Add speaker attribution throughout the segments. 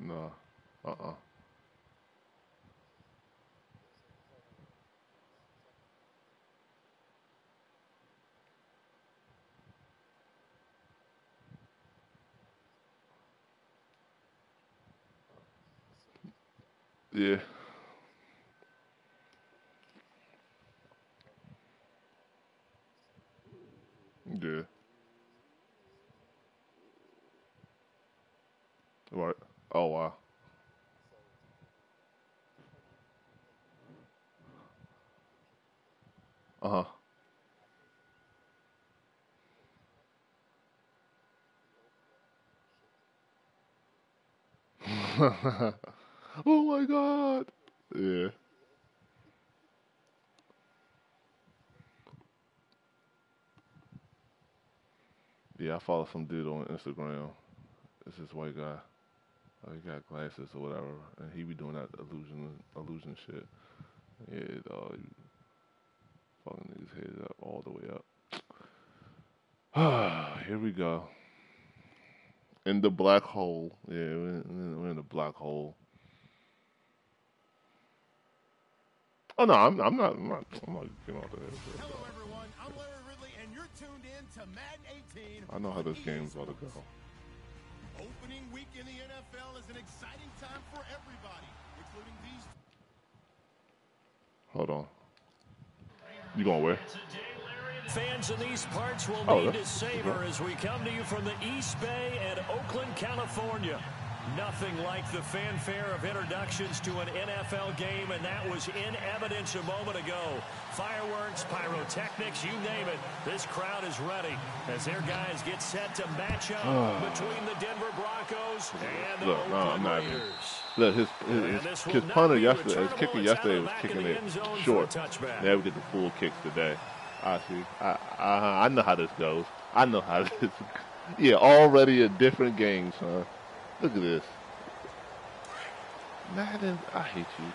Speaker 1: No. Uh-uh. Yeah. Yeah. Right. Oh, wow. Uh-huh. Oh my God. Yeah. Yeah, I follow some dude on Instagram. It's this white guy. He got glasses or whatever, and he be doing that illusion shit. Yeah, dog. He fucking niggas heads up all the way up. Here we go. In the black hole. Yeah, we're in the black hole. Oh no, I'm not getting off the head.
Speaker 2: Hello, everyone. I'm Larry Ridley, and you're tuned in to Madden 18.
Speaker 1: I know how this game's about to go.
Speaker 2: Opening week in the NFL is an exciting time for everybody, including these.
Speaker 1: Hold on. You going where?
Speaker 3: Fans in these parts will
Speaker 1: Oh,
Speaker 3: need to
Speaker 1: that's
Speaker 3: savor as we come to you from the East Bay and Oakland, California. Nothing like the fanfare of introductions to an NFL game, and that was in evidence a moment ago. Fireworks, pyrotechnics, you name it. This crowd is ready as their guys get set to match up between the Denver Broncos and the Oakland Raiders.
Speaker 1: Look, his punter yesterday, his kicker yesterday was kicking it short. Now we get the full kicks today. I see. I know how this goes. I know how this. Yeah, already a different game, son. Look at this. Madden, I hate you.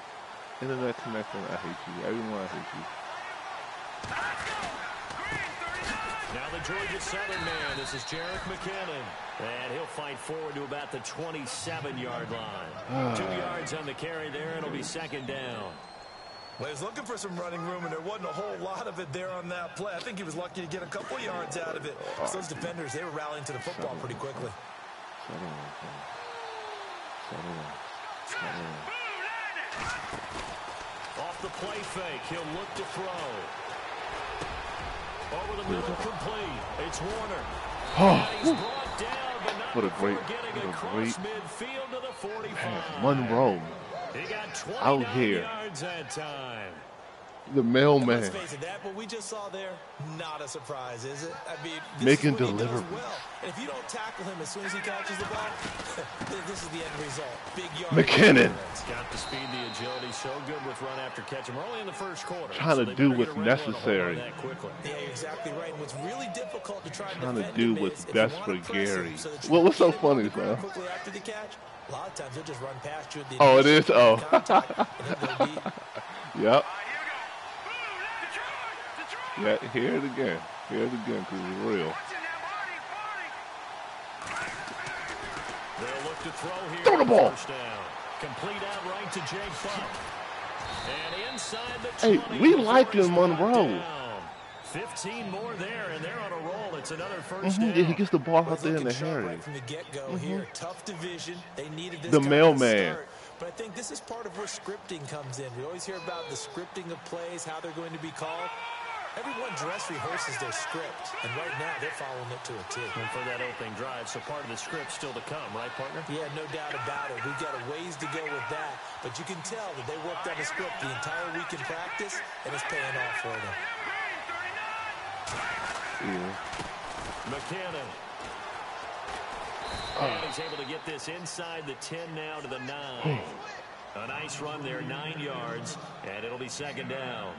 Speaker 1: Internet connection, I hate you. Everyone, I hate you.
Speaker 3: Now the Georgia Southern man, this is Jerick McKinnon. And he'll fight forward to about the 27-yard line. 2 yards on the carry there, and it'll be second down.
Speaker 4: Well, he was looking for some running room, and there wasn't a whole lot of it there on that play. I think he was lucky to get a couple yards out of it. So those defenders, they were rallying to the football pretty quickly.
Speaker 3: Off the play fake, he'll look to throw. Over the middle, complete. It's Warner. And he's brought down, but not
Speaker 1: What a
Speaker 3: before
Speaker 1: great,
Speaker 3: getting across midfield to the 45.
Speaker 1: Monroe
Speaker 3: He got 29
Speaker 1: out here.
Speaker 3: yards that time.
Speaker 1: The mailman.
Speaker 4: Let's face it, that what we just saw there, not a surprise, is it? I mean, this
Speaker 1: Making
Speaker 4: is what he does
Speaker 1: deliveries.
Speaker 4: well. And if you don't tackle him as soon as he catches the ball, this is the end result. Big yard.
Speaker 1: McKinnon.
Speaker 3: It's got the speed, the agility, so good with run after catch. We're only in the first quarter.
Speaker 1: Trying to do what's necessary.
Speaker 4: Yeah, you're exactly right. And what's really difficult to try and
Speaker 1: Trying to
Speaker 4: defend
Speaker 1: do
Speaker 4: him
Speaker 1: what's
Speaker 4: is if
Speaker 1: best
Speaker 4: you
Speaker 1: for
Speaker 4: want to press him
Speaker 1: Gary.
Speaker 4: so that you
Speaker 1: Well, what's so
Speaker 4: can
Speaker 1: funny,
Speaker 4: get the ground
Speaker 1: man?
Speaker 4: quickly after the catch, a lot of times he'll just run past you at the
Speaker 1: Oh, it is?
Speaker 4: initial
Speaker 1: Oh.
Speaker 4: contact, and he'll go deep.
Speaker 1: Yep. Yeah, hear it again. Hear it again, because it's real.
Speaker 3: They'll look to throw here.
Speaker 1: Throw the ball.
Speaker 3: First down. Complete out right to Jake Buck. And inside the 20.
Speaker 1: Hey, we like him,
Speaker 3: before it's
Speaker 1: Monroe.
Speaker 3: brought down. 15 more there, and they're on a roll. It's another first down.
Speaker 1: Yeah, he gets the ball out
Speaker 4: He's
Speaker 1: there in the
Speaker 4: looking sharp
Speaker 1: area.
Speaker 4: right from the get-go here. Tough division. They needed this
Speaker 1: The
Speaker 4: kind
Speaker 1: mailman.
Speaker 4: of start. But I think this is part of where scripting comes in. We always hear about the scripting of plays, how they're going to be called. Everyone dress rehearses their script, and right now they're following it to a T.
Speaker 3: And for that opening drive, so part of the script still to come, right, partner?
Speaker 4: Yeah, no doubt about it. We've got a ways to go with that, but you can tell that they worked on the script the entire week in practice, and it's paying off for them.
Speaker 1: Yeah.
Speaker 3: McKinnon. And he's able to get this inside the 10 now to the 9. A nice run there, 9 yards, and it'll be second down.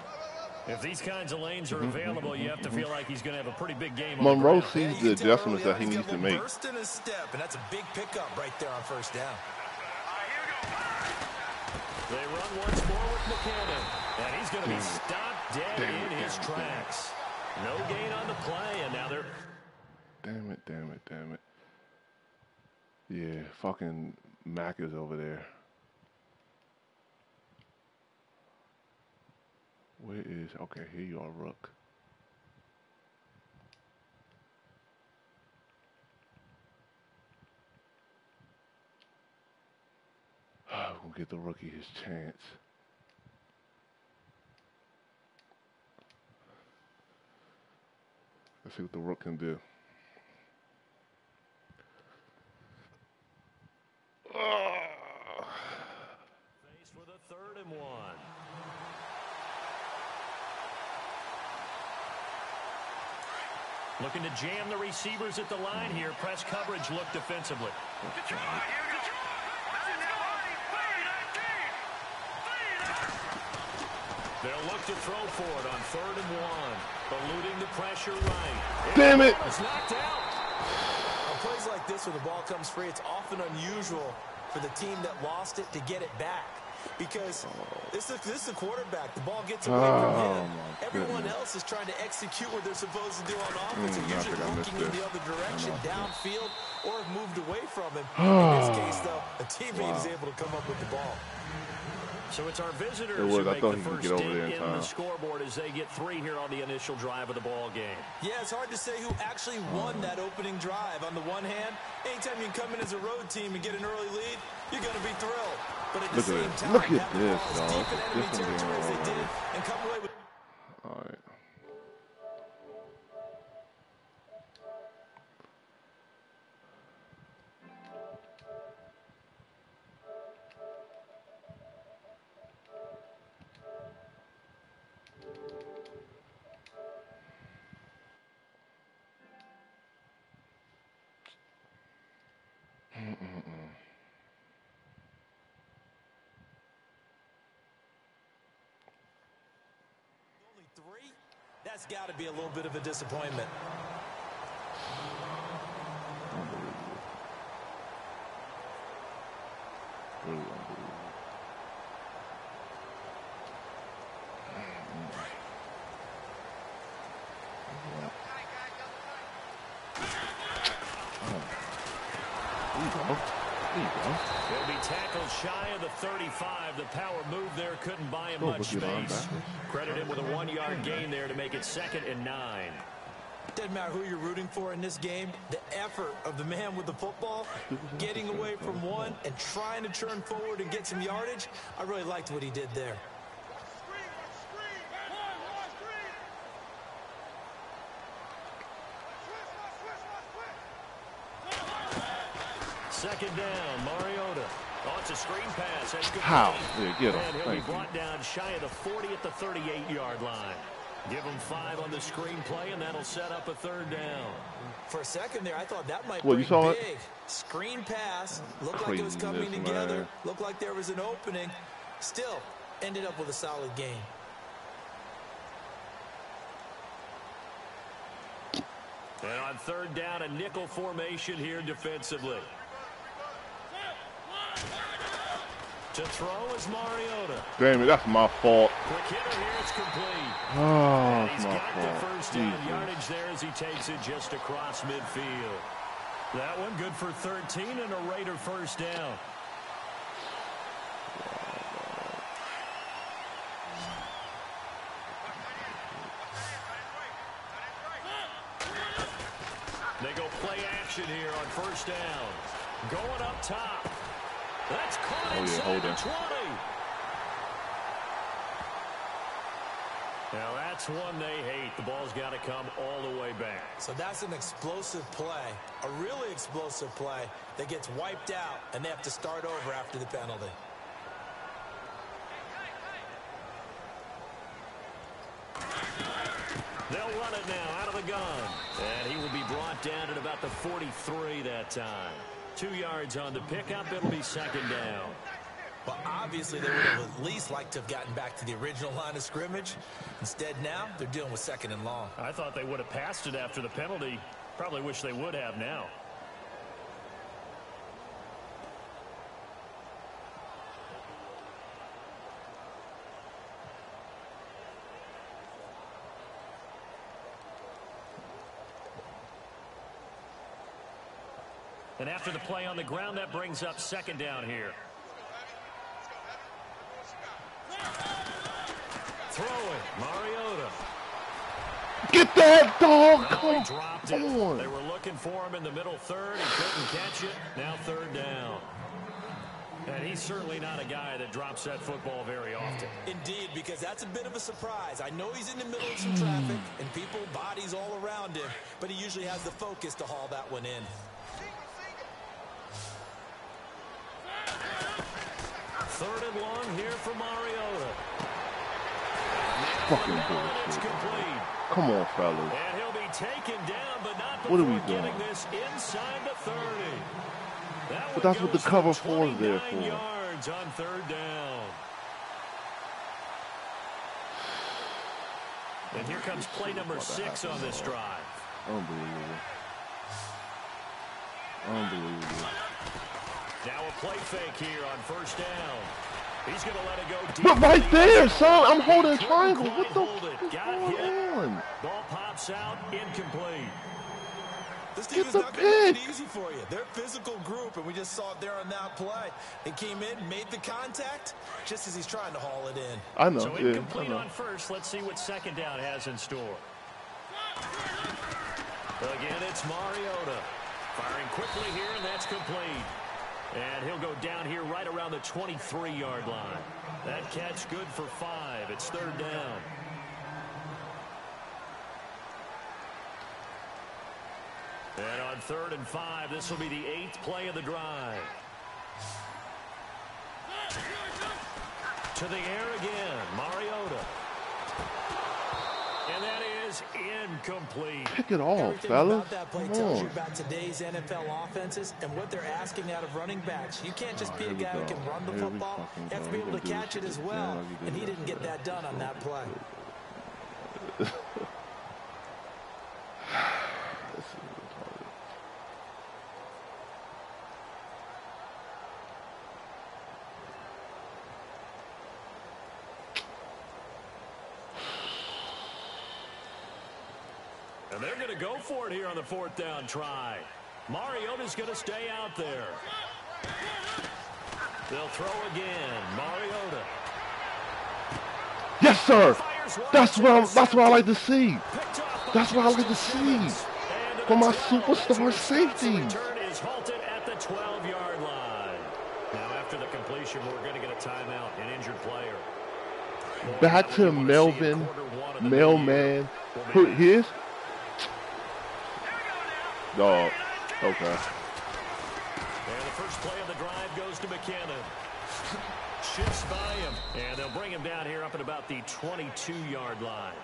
Speaker 3: If these kinds of lanes are available, you have to feel like he's going to have a pretty big game.
Speaker 1: Monroe
Speaker 3: on the
Speaker 1: sees the adjustments that he needs to make.
Speaker 4: Burst in his step, and that's a big pickup right there on first down.
Speaker 3: They run once more with McKinnon, and he's going to be stopped dead in his tracks. No gain on the play, and now they're...
Speaker 1: Damn it. Yeah, fucking Mac is over there. Where is... Okay, here you are, Rook. We're going to get the rookie his chance. Let's see what the Rook can do.
Speaker 3: Faced with a 3rd and 1. Looking to jam the receivers at the line here. Press coverage look defensively. They'll look to throw for it on 3rd and 1. Eluding the pressure right.
Speaker 1: Damn it!
Speaker 3: It's knocked out.
Speaker 4: On plays like this where the ball comes free, it's often unusual for the team that lost it to get it back. Because this is a quarterback. The ball gets away from him. Everyone else is trying to execute what they're supposed to do on offense. And usually looking in the other direction, downfield, or have moved away from him. In this case, though, a teammate is able to come up with the ball.
Speaker 3: So it's our visitors who make the first dent in the scoreboard as they get 3 here on the initial drive of the ball game.
Speaker 4: Yeah, it's hard to say who actually won that opening drive. On the one hand, anytime you come in as a road team and get an early lead, you're going to be thrilled. But at the same time,
Speaker 1: look at this,
Speaker 4: as deep in enemy territory as they did and come away with...
Speaker 1: All right.
Speaker 4: Only 3? That's got to be a little bit of a disappointment.
Speaker 1: Really unbelievable.
Speaker 3: He'll be tackled shy of the 35. The power move there couldn't buy him much space. Credit him with a 1-yard gain there to make it 2nd and 9.
Speaker 4: Doesn't matter who you're rooting for in this game. The effort of the man with the football, getting away from one and trying to turn forward and get some yardage, I really liked what he did there.
Speaker 3: Second down, Mariota. Oh, it's a screen pass. That's good.
Speaker 1: How? Yeah, get him.
Speaker 3: And he'll be brought down shy of the 40 at the 38-yard line. Give him 5 on the screen play, and that'll set up a 3rd down.
Speaker 4: For a second there, I thought that might
Speaker 1: you saw
Speaker 4: big.
Speaker 1: it?
Speaker 4: Screen pass. Looked like it was coming together.
Speaker 1: Man.
Speaker 4: Looked like there was an opening. Still, ended up with a solid gain.
Speaker 3: And on 3rd down, a nickel formation here defensively. To throw is Mariota.
Speaker 1: Damn it, that's my fault.
Speaker 3: Quick hitter here, it's complete.
Speaker 1: Oh,
Speaker 3: And
Speaker 1: it's
Speaker 3: he's
Speaker 1: my
Speaker 3: got
Speaker 1: fault.
Speaker 3: the first down yardage there as he takes it just across midfield. That one good for 13 and a Raider first down. They go play action here on 1st down. Going up top. That's caught inside the 20. Now that's one they hate. The ball's got to come all the way back.
Speaker 4: So that's an explosive play, a really explosive play that gets wiped out, and they have to start over after the penalty.
Speaker 3: They'll run it now out of the gun. And he will be brought down at about the 43 that time. 2 yards on the pickup. It'll be 2nd down.
Speaker 4: Well, obviously, they would have at least liked to have gotten back to the original line of scrimmage. Instead, now, they're dealing with 2nd and long.
Speaker 3: I thought they would have passed it after the penalty. Probably wish they would have now. And after the play on the ground, that brings up second down here. Throwing, Mariota.
Speaker 1: Get that dog! Come
Speaker 3: on. They were looking for him in the middle third. He couldn't catch it. Now third down. And he's certainly not a guy that drops that football very often.
Speaker 4: Indeed, because that's a bit of a surprise. I know he's in the middle of some traffic and people, bodies all around him, but he usually has the focus to haul that one in.
Speaker 3: Third and long here for Mariota.
Speaker 1: Fucking bullshit. Come on, fellas.
Speaker 3: And he'll be taken down, but not
Speaker 1: what are we
Speaker 3: before
Speaker 1: doing?
Speaker 3: getting this inside the 30.
Speaker 1: But that's what the cover 4 is there for.
Speaker 3: Yards on third down. And here comes play number 6 on this drive.
Speaker 1: Unbelievable. Unbelievable.
Speaker 3: Now a play fake here on first down. He's going to let it go deep.
Speaker 1: But right there, son, I'm holding a triangle. What the fuck is going on?
Speaker 3: Ball pops out, incomplete.
Speaker 4: This team is not going to make it easy for you. They're a physical group, and we just saw it there on that play. It came in, made the contact, just as he's trying to haul it in.
Speaker 1: I know.
Speaker 3: So incomplete on first. Let's see what second down has in store. Again, it's Mariota. Firing quickly here, and that's complete. And he'll go down here right around the 23-yard line. That catch good for 5. It's third down. And on 3rd and 5, this will be the 8th play of the drive. To the air again, Mariota. And that is incomplete.
Speaker 1: Pick it off, fellas.
Speaker 4: About that play tells you about today's NFL offenses and what they're asking out of running backs. You can't just be a guy who can run the football. You have to be able to catch it as well. And he didn't get that done on that play.
Speaker 3: And they're going to go for it here on the 4th down try. Mariota's going to stay out there. They'll throw again. Mariota.
Speaker 1: Yes, sir. That's what I like to see. That's what I like to see from my superstar safety.
Speaker 3: Return is halted at the 12-yard line. Now after the completion, we're going to get a timeout, an injured player.
Speaker 1: Back to Melvin, Mailman. Who he is? Oh, okay.
Speaker 3: And the first play of the drive goes to McKinnon. Shifts by him. And they'll bring him down here up at about the 22-yard line.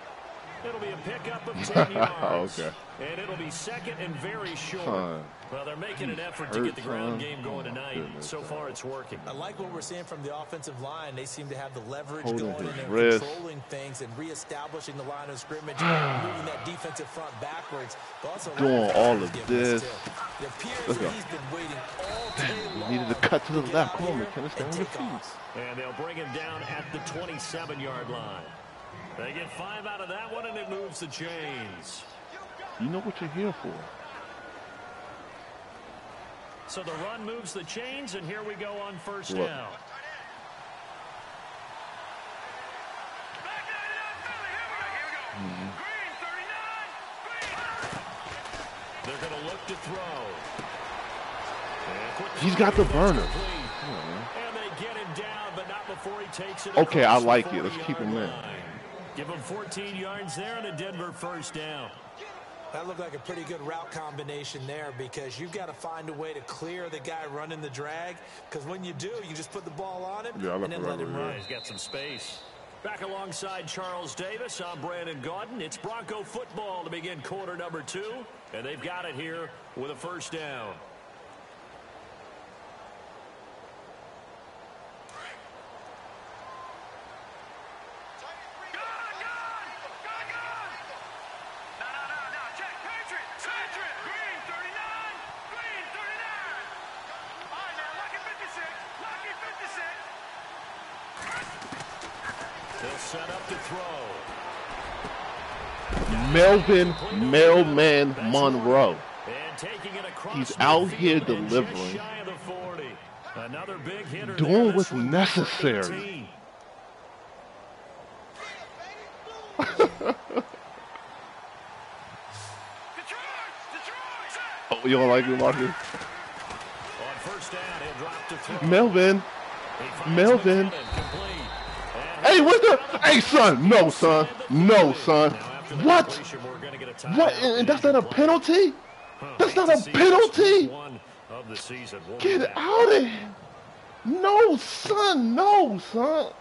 Speaker 3: It'll be a pickup of 10 yards.
Speaker 1: Okay.
Speaker 3: And it'll be second and very short. Well, they're making an effort to get the ground game going tonight. So far, it's working.
Speaker 4: I like what we're seeing from the offensive line. They seem to have the leverage going and controlling things and reestablishing the line of scrimmage, moving that defensive front backwards. But also
Speaker 1: doing all of this.
Speaker 4: It appears that he's been waiting all day long.
Speaker 1: He needed to cut to the left. Come on, McKinnon, stay on your feet.
Speaker 3: And they'll bring him down at the 27-yard line. They get 5 out of that one, and it moves the chains.
Speaker 1: You know what you're here for.
Speaker 3: So the run moves the chains, and here we go on first down. They're going to look to throw.
Speaker 1: He's got the burner.
Speaker 3: And they get him down, but not before he takes it.
Speaker 1: Okay, I like it. Let's keep him in.
Speaker 3: Give him 14 yards there and a Denver first down.
Speaker 4: That looked like a pretty good route combination there because you've got to find a way to clear the guy running the drag, because when you do, you just put the ball on him and then let him run.
Speaker 3: He's got some space. Back alongside Charles Davis, I'm Brandon Gaudin. It's Bronco football to begin quarter number 2, and they've got it here with a first down. Set up to throw.
Speaker 1: Melvin Mailman Monroe.
Speaker 3: And taking it across
Speaker 1: He's out here
Speaker 3: midfield and
Speaker 1: delivering.
Speaker 3: just shy of the 40. Another big hitter
Speaker 1: Doing
Speaker 3: there.
Speaker 1: what's
Speaker 3: This one
Speaker 1: necessary. Oh, you don't like it, Marcus?
Speaker 3: On first down, he'll drop to throw.
Speaker 1: Melvin.
Speaker 3: He finds
Speaker 1: Melvin.
Speaker 3: McKinnon, complete. And
Speaker 1: Hey, what's the? Hey, son. No, son. No, son.
Speaker 3: now after the
Speaker 1: What?
Speaker 3: completion, we're gonna get a timeout.
Speaker 1: What? And that's not a penalty? That's not a penalty?
Speaker 3: One of the season. We'll do
Speaker 1: Get
Speaker 3: that.
Speaker 1: out of here. No, son. No, son.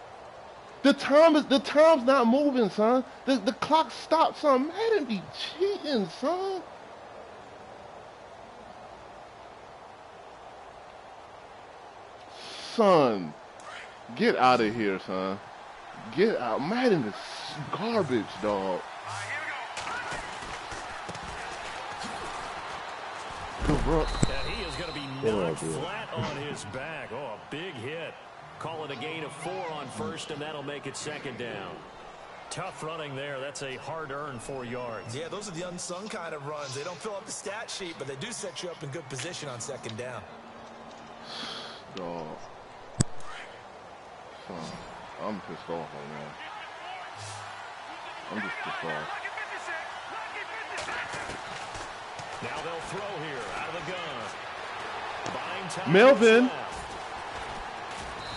Speaker 1: The time's not moving, son. The clock stopped, son. Madden be cheating, son. Son, get out of here, son. Get out. Madden is garbage, dog. Good run.
Speaker 3: And he is going to be knocked flat on his back. Oh, a big hit. Call it a gain of 4 on first, and that'll make it second down. Tough running there. That's a hard-earned 4 yards.
Speaker 4: Yeah, those are the unsung kind of runs. They don't fill up the stat sheet, but they do set you up in good position on second down.
Speaker 1: Dog. Son, I'm pissed off right now. I'm just pissed off.
Speaker 3: Now they'll throw here out of the gun. Buying time.
Speaker 1: Melvin.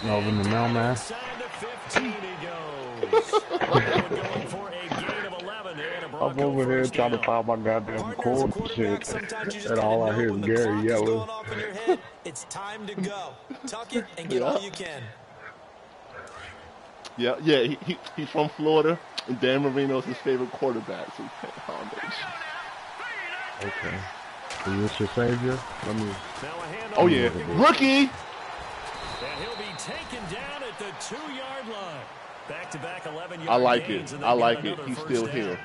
Speaker 5: Melvin the mailman.
Speaker 3: Inside the 15 he goes. Going for a gain of 11 and a Bronco
Speaker 5: I'm over here
Speaker 3: first
Speaker 5: trying to
Speaker 3: down.
Speaker 5: find my goddamn
Speaker 4: Partner, as a
Speaker 5: cord
Speaker 4: quarterback,
Speaker 5: shit.
Speaker 4: sometimes you just
Speaker 5: And
Speaker 4: gotta
Speaker 5: all I
Speaker 4: know
Speaker 5: hear
Speaker 4: when
Speaker 5: is
Speaker 4: the
Speaker 5: Gary
Speaker 4: clock is
Speaker 5: yelling.
Speaker 4: going off in your head, it's time to go. Tuck it and get all you can.
Speaker 1: Yeah, he's from Florida, and Dan Marino's his favorite quarterback. So
Speaker 5: Okay. Is this your savior? Let me.
Speaker 3: Now a handoff.
Speaker 1: oh yeah, rookie.
Speaker 3: And he'll be taken down at the 2-yard line. Back-to-back 11-yard
Speaker 1: I like
Speaker 3: gains,
Speaker 1: it.
Speaker 3: and
Speaker 1: I
Speaker 3: they
Speaker 1: like
Speaker 3: got
Speaker 1: it.
Speaker 3: another
Speaker 1: He's
Speaker 3: first
Speaker 1: still
Speaker 3: down.
Speaker 1: here.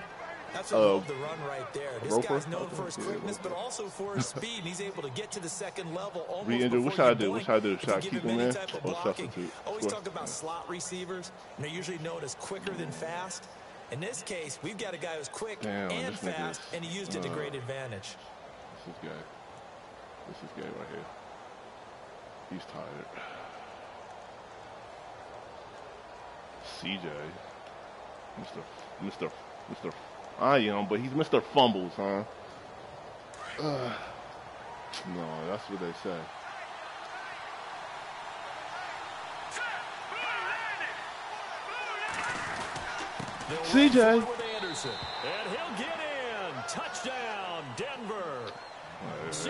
Speaker 4: That's a love the run right there. This
Speaker 1: Roper?
Speaker 4: guy's known for his
Speaker 1: Okay,
Speaker 4: quickness,
Speaker 1: Roper.
Speaker 4: but also for his speed. And he's able to get to the second level almost
Speaker 1: Re-injured. What
Speaker 4: before
Speaker 1: should I
Speaker 4: you
Speaker 1: do? What
Speaker 4: blink.
Speaker 1: should I do?
Speaker 4: If
Speaker 1: Should
Speaker 4: you
Speaker 1: I
Speaker 4: give
Speaker 1: keep
Speaker 4: him
Speaker 1: him
Speaker 4: any
Speaker 1: in
Speaker 4: type of
Speaker 1: or
Speaker 4: blocking.
Speaker 1: substitute?
Speaker 4: Always
Speaker 1: Sure.
Speaker 4: talk about slot receivers, and they're usually known as quicker than fast. In this case, we've got a guy who's quick
Speaker 1: Damn,
Speaker 4: and
Speaker 1: this nigga
Speaker 4: fast,
Speaker 1: is-
Speaker 4: and he used it to great advantage.
Speaker 1: This is gay. This is gay right here. He's tired. CJ. Mr. I am, but he's Mr. Fumbles, huh? No, that's what they say. CJ.
Speaker 3: With Anderson. And he'll get in. Touchdown, Denver.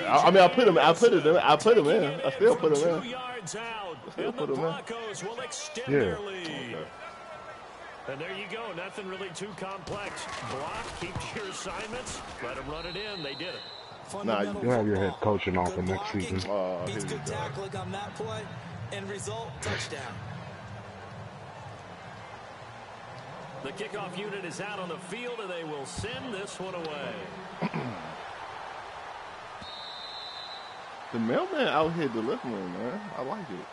Speaker 1: I mean, I put him in. I still put him in.
Speaker 3: 2 yards out.
Speaker 1: still
Speaker 3: And the
Speaker 1: put him in.
Speaker 3: Broncos will extend
Speaker 5: Yeah.
Speaker 3: their lead. And there you go. Nothing really too complex. Block, keep to your assignments. Let them run it in. They did it.
Speaker 4: Fundamental
Speaker 5: You have your head
Speaker 4: football.
Speaker 5: coaching off for
Speaker 4: Good
Speaker 5: next
Speaker 4: blocking
Speaker 5: season.
Speaker 4: beats
Speaker 1: here you
Speaker 4: good
Speaker 1: go.
Speaker 4: tackling on that play. End result, touchdown.
Speaker 3: The kickoff unit is out on the field, and they will send this one away.
Speaker 1: The mailman out here delivering, man. I like it.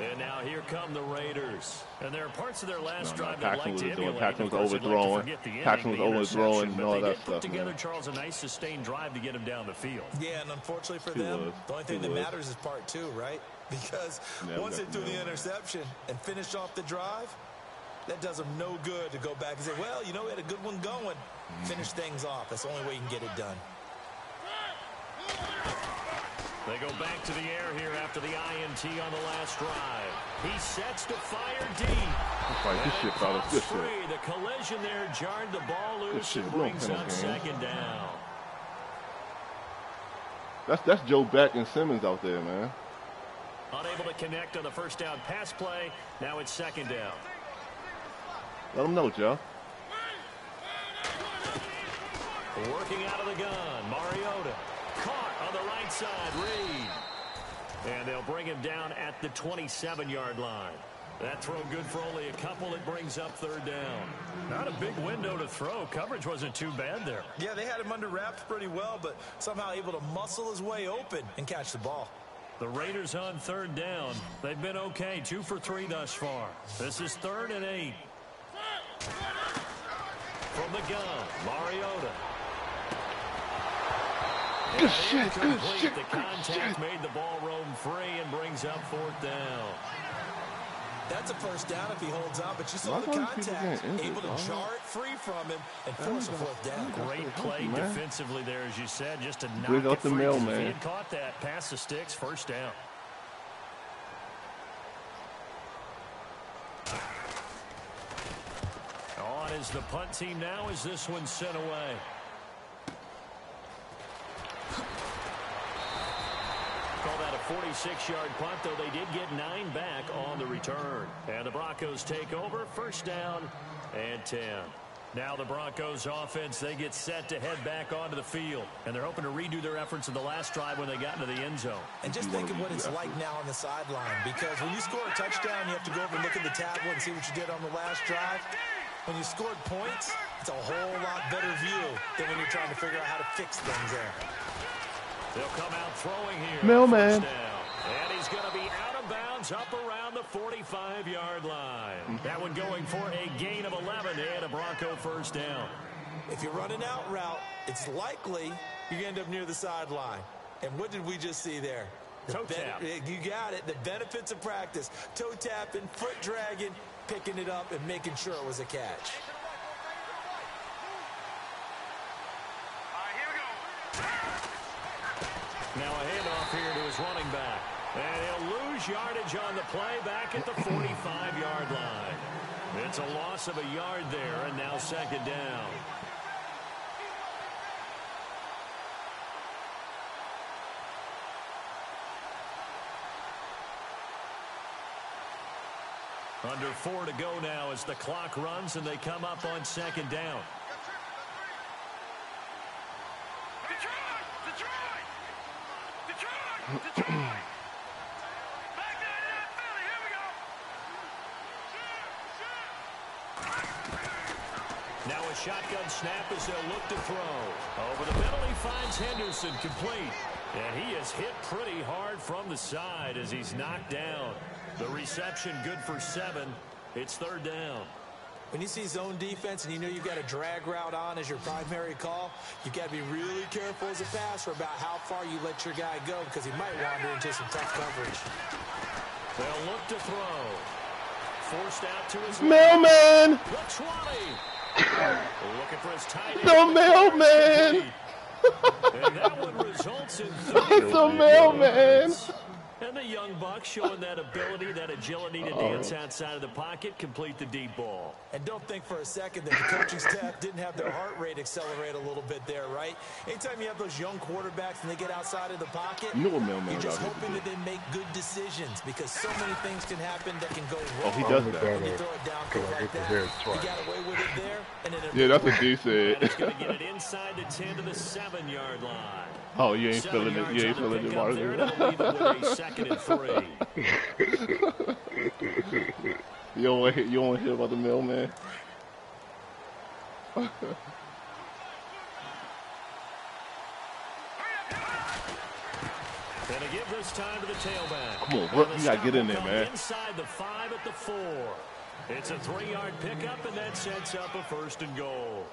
Speaker 3: And now here come the Raiders. And there are parts of their last
Speaker 1: No,
Speaker 3: drive
Speaker 1: Paxton
Speaker 3: they'd like
Speaker 1: was
Speaker 3: to
Speaker 1: doing-
Speaker 3: emulate.
Speaker 1: Paxton
Speaker 3: Of
Speaker 1: was
Speaker 3: course, they'd like to
Speaker 1: overthrowing.
Speaker 3: forget the ending,
Speaker 1: Paxton was
Speaker 3: the
Speaker 1: overthrowing
Speaker 3: interception,
Speaker 1: and
Speaker 3: but
Speaker 1: all
Speaker 3: they
Speaker 1: that
Speaker 3: did put
Speaker 1: stuff,
Speaker 3: together,
Speaker 1: man.
Speaker 3: Charles, a nice sustained drive to get him down the field.
Speaker 4: Yeah, and unfortunately for
Speaker 1: He
Speaker 4: them,
Speaker 1: was.
Speaker 4: the only thing
Speaker 1: He
Speaker 4: that
Speaker 1: was.
Speaker 4: matters is part 2, right? Because
Speaker 1: Yeah, we
Speaker 4: once
Speaker 1: got
Speaker 4: they threw
Speaker 1: the
Speaker 4: the
Speaker 1: mailman.
Speaker 4: interception and finished off the drive, that does them no good to go back and say, well, you know, we had a good one going. Finish things off. That's the only way you can get it done.
Speaker 3: They go back to the air here after the INT on the last drive. He sets to fire deep.
Speaker 1: That's right. This shit, fellas. Good shit.
Speaker 3: Free. The collision there jarred the ball loose
Speaker 1: shit.
Speaker 3: and
Speaker 1: We don't
Speaker 3: brings
Speaker 1: play no
Speaker 3: up
Speaker 1: games.
Speaker 3: second down.
Speaker 1: That's Joe Beck and Simmons out there, man.
Speaker 3: Unable to connect on the first down pass play. Now it's second down.
Speaker 1: Let them know, Joe.
Speaker 3: Working out of the gun, Mariota. Caught on the right side, Reed. And they'll bring him down at the 27-yard line. That throw good for only a couple. It brings up third down. Not a big window to throw. Coverage wasn't too bad there.
Speaker 4: Yeah, they had him under wraps pretty well, but somehow able to muscle his way open and catch the ball.
Speaker 3: The Raiders on third down. They've been okay, 2 for 3 thus far. This is 3rd and 8. From the gun, Mariota.
Speaker 1: Good shit, good shit,
Speaker 3: The contact made the ball roam free and brings up 4th down.
Speaker 4: That's a first down if he holds on, but you saw the contact, able to jar it free from him and force a 4th down.
Speaker 3: Great play defensively there, as you said, just to knock
Speaker 1: Bring
Speaker 3: it
Speaker 1: out the
Speaker 3: free.
Speaker 1: mail,
Speaker 3: If
Speaker 1: man.
Speaker 3: he had caught that, past the sticks, first down. On is the punt team now as this one's sent away. Call that a 46-yard punt, though they did get 9 back on the return. And the Broncos take over, first down and 10. Now the Broncos offense, they get set to head back onto the field. And they're hoping to redo their efforts in the last drive when they got into the end zone.
Speaker 4: And just think of what it's like now on the sideline. Because when you score a touchdown, you have to go over and look at the tablet and see what you did on the last drive. When you scored points, it's a whole lot better view than when you're trying to figure out how to fix things there.
Speaker 3: They'll come out throwing here.
Speaker 1: Mailman.
Speaker 3: And he's going to be out of bounds up around the 45-yard line. That one going for a gain of 11 and a Bronco first down.
Speaker 4: If you're running out route, it's likely you end up near the sideline. And what did we just see there?
Speaker 3: Toe tap.
Speaker 4: You got it. The benefits of practice. Toe tapping, foot dragging, picking it up, and making sure it was a catch.
Speaker 3: Now a handoff here to his running back. And he'll lose yardage on the play back at the 45-yard line. It's a loss of a yard there, and now second down. Under 4 to go now as the clock runs and they come up on second down. Now a shotgun snap as they'll look to throw. Over the middle, he finds Henderson complete. And he is hit pretty hard from the side as he's knocked down. The reception good for 7. It's third down.
Speaker 4: When you see zone defense and you know you've got a drag route on as your primary call, you've got to be really careful as a passer about how far you let your guy go because he might wander into some tough coverage.
Speaker 3: They'll look to throw. Forced out to his
Speaker 1: Mailman!
Speaker 3: The 20. Looking for his tight end.
Speaker 1: The mailman!
Speaker 3: And that one results in
Speaker 1: It's a mailman!
Speaker 3: And the young buck showing that ability, that agility to dance outside of the pocket, complete the deep ball.
Speaker 4: And don't think for a second that the coaching staff didn't have their heart rate accelerate a little bit there, right? Anytime you have those young quarterbacks and they get outside of the pocket,
Speaker 1: You know what mailman
Speaker 4: you're just
Speaker 1: dog is,
Speaker 4: hoping that they make good decisions because so many things can happen that can go wrong.
Speaker 1: Oh, he does that.
Speaker 4: When you throw it downfield like that. You got away with it there. And then
Speaker 1: Yeah, that's what D
Speaker 3: And
Speaker 1: said.
Speaker 3: he's going to get it inside the 10 to the 7-yard line.
Speaker 1: Oh, you ain't
Speaker 3: 7
Speaker 1: feeling it.
Speaker 3: yards
Speaker 1: You ain't
Speaker 3: on the
Speaker 1: feeling it,
Speaker 3: pickup there, and it'll leave it with a 2nd and 3.
Speaker 1: You don't want to hear about the mailman?
Speaker 3: And a give this time to the tailback.
Speaker 1: Come on, bro. You got to get in there, man.
Speaker 3: Inside the 5 at the 4. It's a 3-yard pickup, and that sets up a 1st and goal.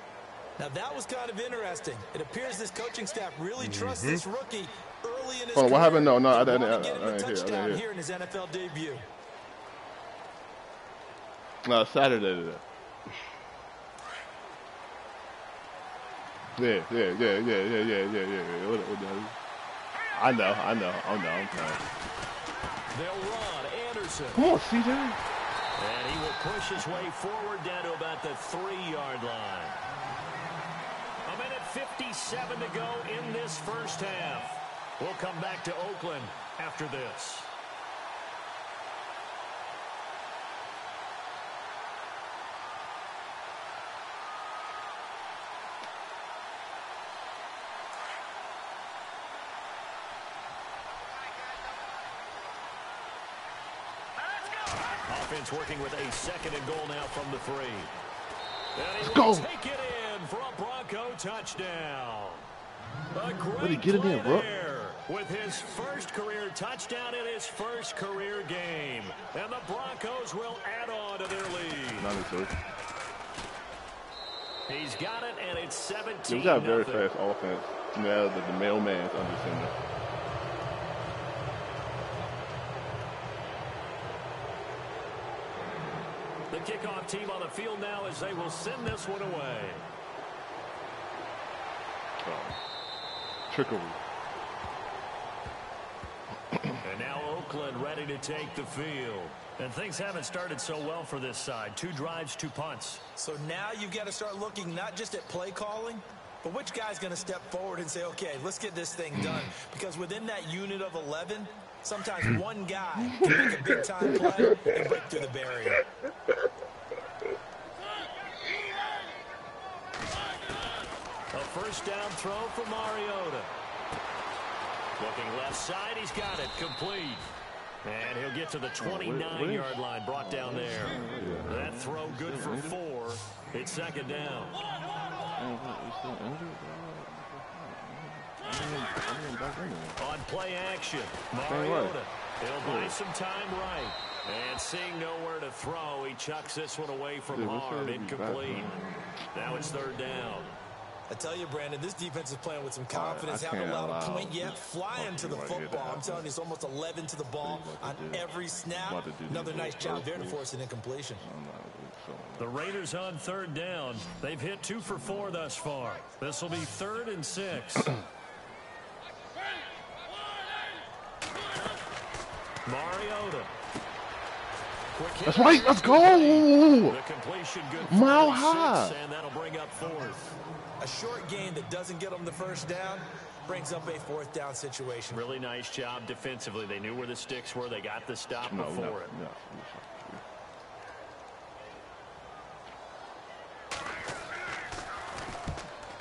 Speaker 4: Now, that was kind of interesting. It appears this coaching staff really trusts this rookie early in his
Speaker 1: Hold on, what
Speaker 4: career.
Speaker 1: happened? No,
Speaker 4: They
Speaker 1: I
Speaker 4: want to
Speaker 1: didn't
Speaker 4: get him a
Speaker 1: hear. I
Speaker 4: touchdown
Speaker 1: didn't hear.
Speaker 4: here in his NFL debut.
Speaker 1: No, Saturday today. Yeah. What, I know. I'm trying.
Speaker 3: They'll run. Anderson.
Speaker 1: Come on, CJ.
Speaker 3: And he will push his way forward down to about the 3-yard line. A minute 57 to go in this first half. We'll come back to Oakland after this. Offense working with a 2nd and goal now from the 3. And he will take it in for a Bronco touchdown. A great
Speaker 1: Did he get it in, bro?
Speaker 3: With his first career touchdown in his first career game. And the Broncos will add on to their lead.
Speaker 1: Not his
Speaker 3: He's got it, and it's 17-0.
Speaker 1: We got a very fast offense. Now the mailman's under center.
Speaker 3: The kickoff team on the field now as they will send this one away.
Speaker 1: Trickery.
Speaker 3: And now Oakland ready to take the field. And things haven't started so well for this side. 2 drives, 2 punts.
Speaker 4: So now you've got to start looking not just at play calling, but which guy's going to step forward and say, okay, let's get this thing done. Because within that unit of 11, sometimes one guy can make a big-time play and break through the barrier.
Speaker 3: A first down throw for Mariota. Looking left side, he's got it, complete. And he'll get to the 29-yard line, brought down there. That throw good for 4. It's second down. On play action, Mariota. He'll buy some time right. And seeing nowhere to throw, he chucks this one away from harm, incomplete. Now it's third down.
Speaker 4: I tell you, Brandon, this defense is playing with some confidence. Haven't allowed a point yet. Flying to the football. I'm telling you, it's almost 11 to the ball on every snap. Another nice job there to force an incompletion.
Speaker 3: The Raiders on third down. They've hit 2 for 4 thus far. This will be 3rd and 6. Mariota.
Speaker 1: That's right. Let's go.
Speaker 3: The completion good.
Speaker 1: Mile high.
Speaker 3: And that'll bring up 4th.
Speaker 4: A short gain that doesn't get them the first down brings up a 4th down situation.
Speaker 3: Really nice job defensively. They knew where the sticks were. They got the stop before it.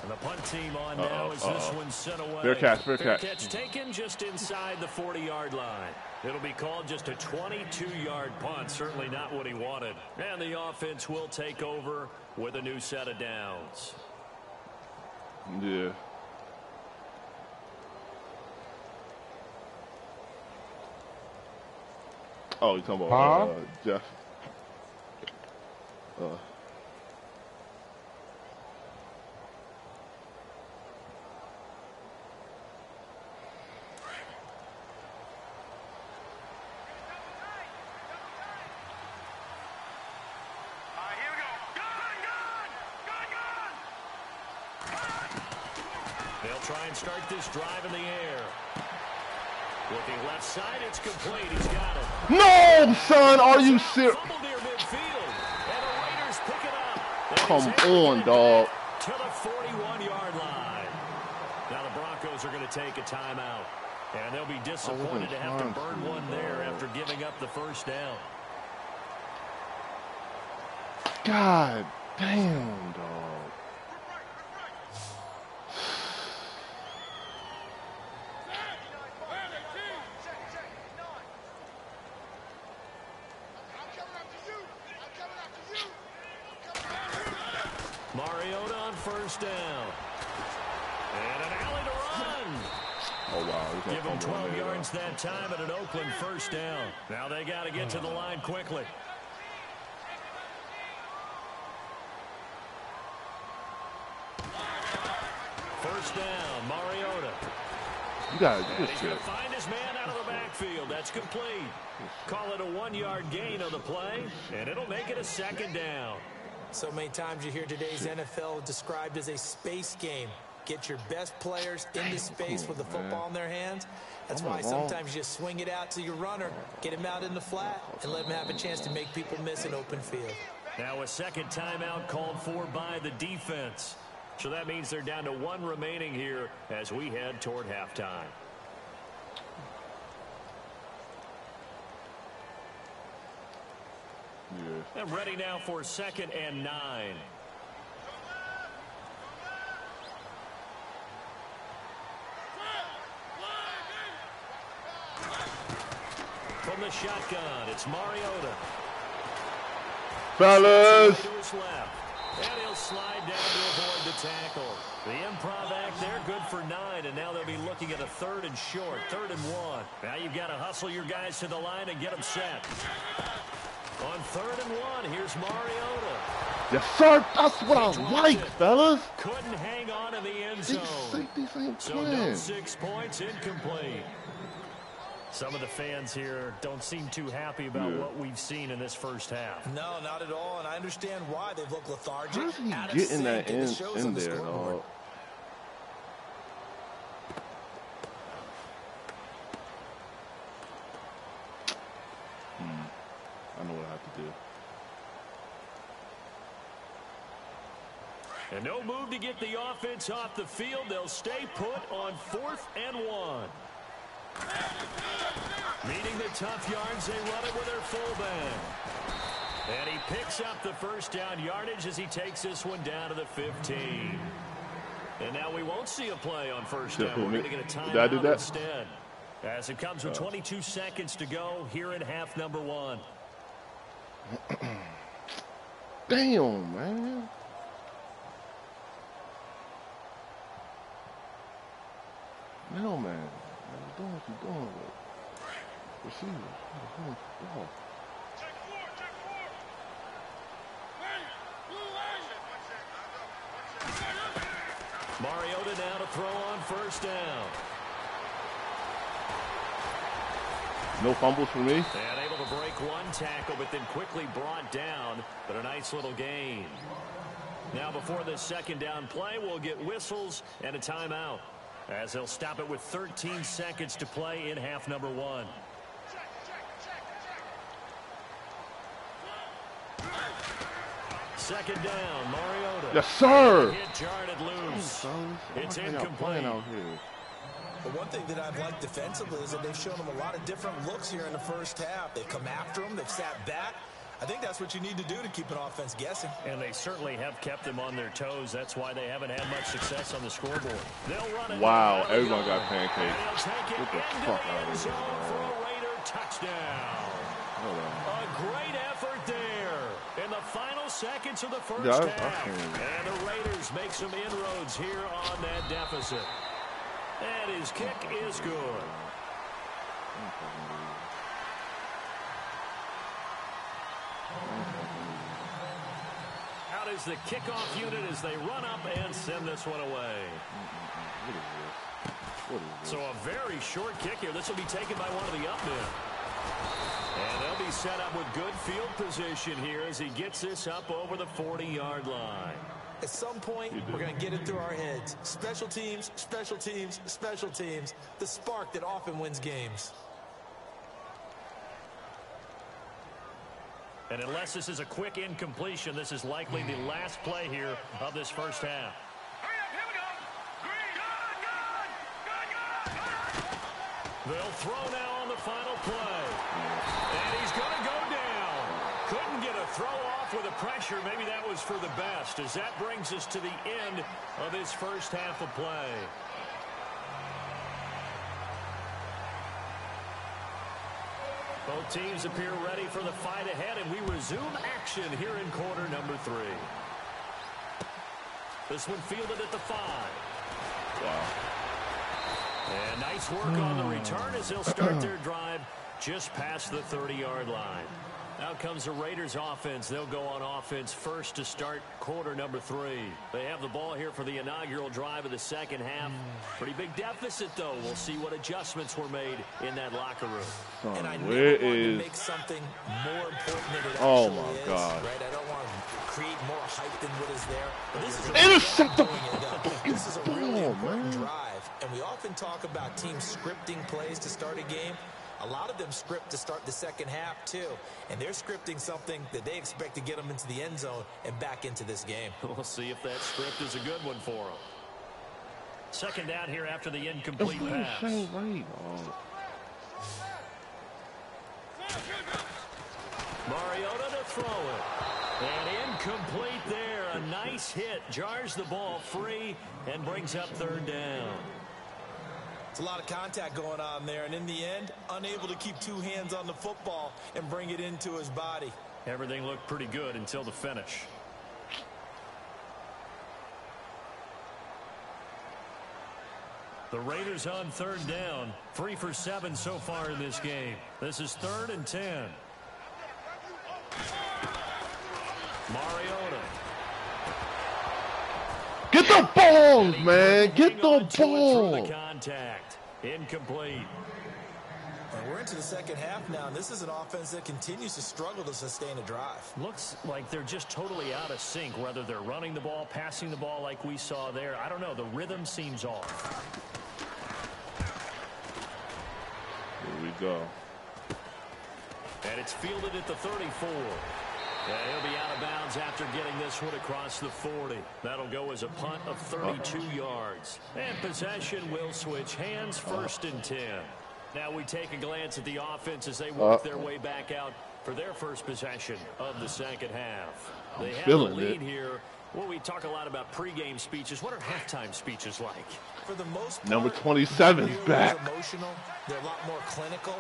Speaker 3: And the punt team on now as this one's sent away.
Speaker 1: Fair catch, fair catch.
Speaker 3: Catch taken just inside the 40-yard line. It'll be called just a 22-yard punt. Certainly not what he wanted. And the offense will take over with a new set of downs.
Speaker 1: Yeah. Oh, you talking about Jeff?
Speaker 3: They'll try and start this drive in the air. Looking left side, it's complete. He's got it.
Speaker 1: No, son, are you serious?
Speaker 3: Fumble near midfield, and the Raiders pick it up.
Speaker 1: Come on, dog.
Speaker 3: To the 41-yard line. Now the Broncos are going to take a timeout, and they'll be disappointed to have to burn one there after giving up the first down.
Speaker 1: God damn, dog.
Speaker 3: Mariota on first down. And an alley to run.
Speaker 1: Oh, wow.
Speaker 3: Give him 12 yards that time at an Oakland first down. Now they got to get to the line quickly. First down, Mariota.
Speaker 1: You guys,
Speaker 3: and he's going to find his man out of the backfield. That's complete. Call it a 1-yard gain on the play, and it'll make it a second down.
Speaker 4: So many times you hear today's NFL described as a space game. Get your best players into space with the football in their hands. That's why sometimes you just swing it out to your runner, get him out in the flat, and let him have a chance to make people miss an open field.
Speaker 3: Now a second timeout called for by the defense. So that means they're down to 1 remaining here as we head toward halftime.
Speaker 1: Yeah.
Speaker 3: And ready now for 2nd and 9. From the shotgun, it's Mariota.
Speaker 1: Fellas.
Speaker 3: To his left. And he'll slide down to avoid the tackle. The improv act there, good for 9, and now they'll be looking at a 3rd and short, 3rd and 1. Now you've got to hustle your guys to the line and get them set. On 3rd and 1, here's Mariota.
Speaker 1: Yes, sir. That's what I like, fellas.
Speaker 3: Couldn't hang on in the end zone.
Speaker 1: These ain't
Speaker 3: So
Speaker 1: playing.
Speaker 3: no 6 points, incomplete. Some of the fans here don't seem too happy about what we've seen in this first half.
Speaker 4: No, not at all, and I understand why they've looked lethargic.
Speaker 1: How's he getting that in there, dog? I know what I have to do.
Speaker 3: And no move to get the offense off the field. They'll stay put on 4th and 1. Needing the tough yards, they run it with their fullback. And he picks up the first down yardage as he takes this one down to the 15. And now we won't see a play on first down. We're going to get a timeout instead. As it comes with 22 seconds to go here in half number 1.
Speaker 1: Damn, man. No, man. What you doing with receivers? Oh.
Speaker 3: Mariota now to throw on first down.
Speaker 1: No fumbles for me.
Speaker 3: And able to break one tackle, but then quickly brought down. But a nice little gain. Now before this second down play, we'll get whistles and a timeout, as they'll stop it with 13 seconds to play in half number 1. Second down, Mariota.
Speaker 1: Yes, sir.
Speaker 3: Hit jarred loose. It's incomplete.
Speaker 1: Out here.
Speaker 4: But one thing that I've liked defensively is that they've shown them a lot of different looks here in the first half. They've come after them. They've sat back. I think that's what you need to do to keep an offense guessing.
Speaker 3: And they certainly have kept them on their toes. That's why they haven't had much success on the scoreboard. They'll run it.
Speaker 1: Wow, everyone got pancakes.
Speaker 3: Get
Speaker 1: the fuck out of here.
Speaker 3: For a Raider touchdown. A great effort there in the final seconds of the first half. And the Raiders make some inroads here on that deficit. And his kick is good. Out is the kickoff unit as they run up and send this one away. So a very short kick here. This will be taken by one of the up men. And they'll be set up with good field position here as he gets this up over the 40-yard line.
Speaker 4: At some point, we're going to get it through our heads. Special teams, special teams, special teams. The spark that often wins games.
Speaker 3: And unless this is a quick incompletion, this is likely the last play here of this first half. They'll throw now on the final play. And he's going to go down. Couldn't get a throw off with the pressure. Maybe that was for the best, as that brings us to the end of this first half of play. Both teams appear ready for the fight ahead, and we resume action here in quarter number 3. This one fielded at the 5.
Speaker 1: Wow.
Speaker 3: And nice work on the return as they'll start their drive just past the 30-yard line. Out comes the Raiders offense. They'll go on offense first to start quarter number 3. They have the ball here for the inaugural drive of the second half. Pretty big deficit, though. We'll see what adjustments were made in that locker room.
Speaker 4: And I never want to make something more important than it actually is.
Speaker 1: God.
Speaker 4: Right? I don't want to create more hype than what is there. But this is
Speaker 1: intercept the
Speaker 4: This is a really important drive. And we often talk about teams scripting plays to start a game. A lot of them script to start the second half, too. And they're scripting something that they expect to get them into the end zone and back into this game.
Speaker 3: We'll see if that script is a good one for them. Second down here after the incomplete pass. Mariota to throw it. And incomplete there. A nice hit. Jars the ball free and brings up third down.
Speaker 4: It's a lot of contact going on there, and in the end, unable to keep two hands on the football and bring it into his body.
Speaker 3: Everything looked pretty good until the finish. The Raiders on third down, 3 for 7 so far in this game. This is 3rd and 10. Mariota
Speaker 1: Get the balls, man. Get the ball.
Speaker 3: The contact. Incomplete.
Speaker 4: And we're into the second half now, and this is an offense that continues to struggle to sustain a drive.
Speaker 3: Looks like they're just totally out of sync, whether they're running the ball, passing the ball like we saw there. I don't know. The rhythm seems off.
Speaker 1: Here we go.
Speaker 3: And it's fielded at the 34. Yeah, he'll be out of bounds after getting this one across the 40. That'll go as a punt of 32 yards. And possession will switch hands, 1st and 10. Now we take a glance at the offense as they work their way back out for their first possession of the second half. They have a lead here. Well, we talk a lot about pregame speeches. What are halftime speeches like?
Speaker 4: For the most part,
Speaker 1: number 27's back.
Speaker 4: Emotional. They're a lot more clinical.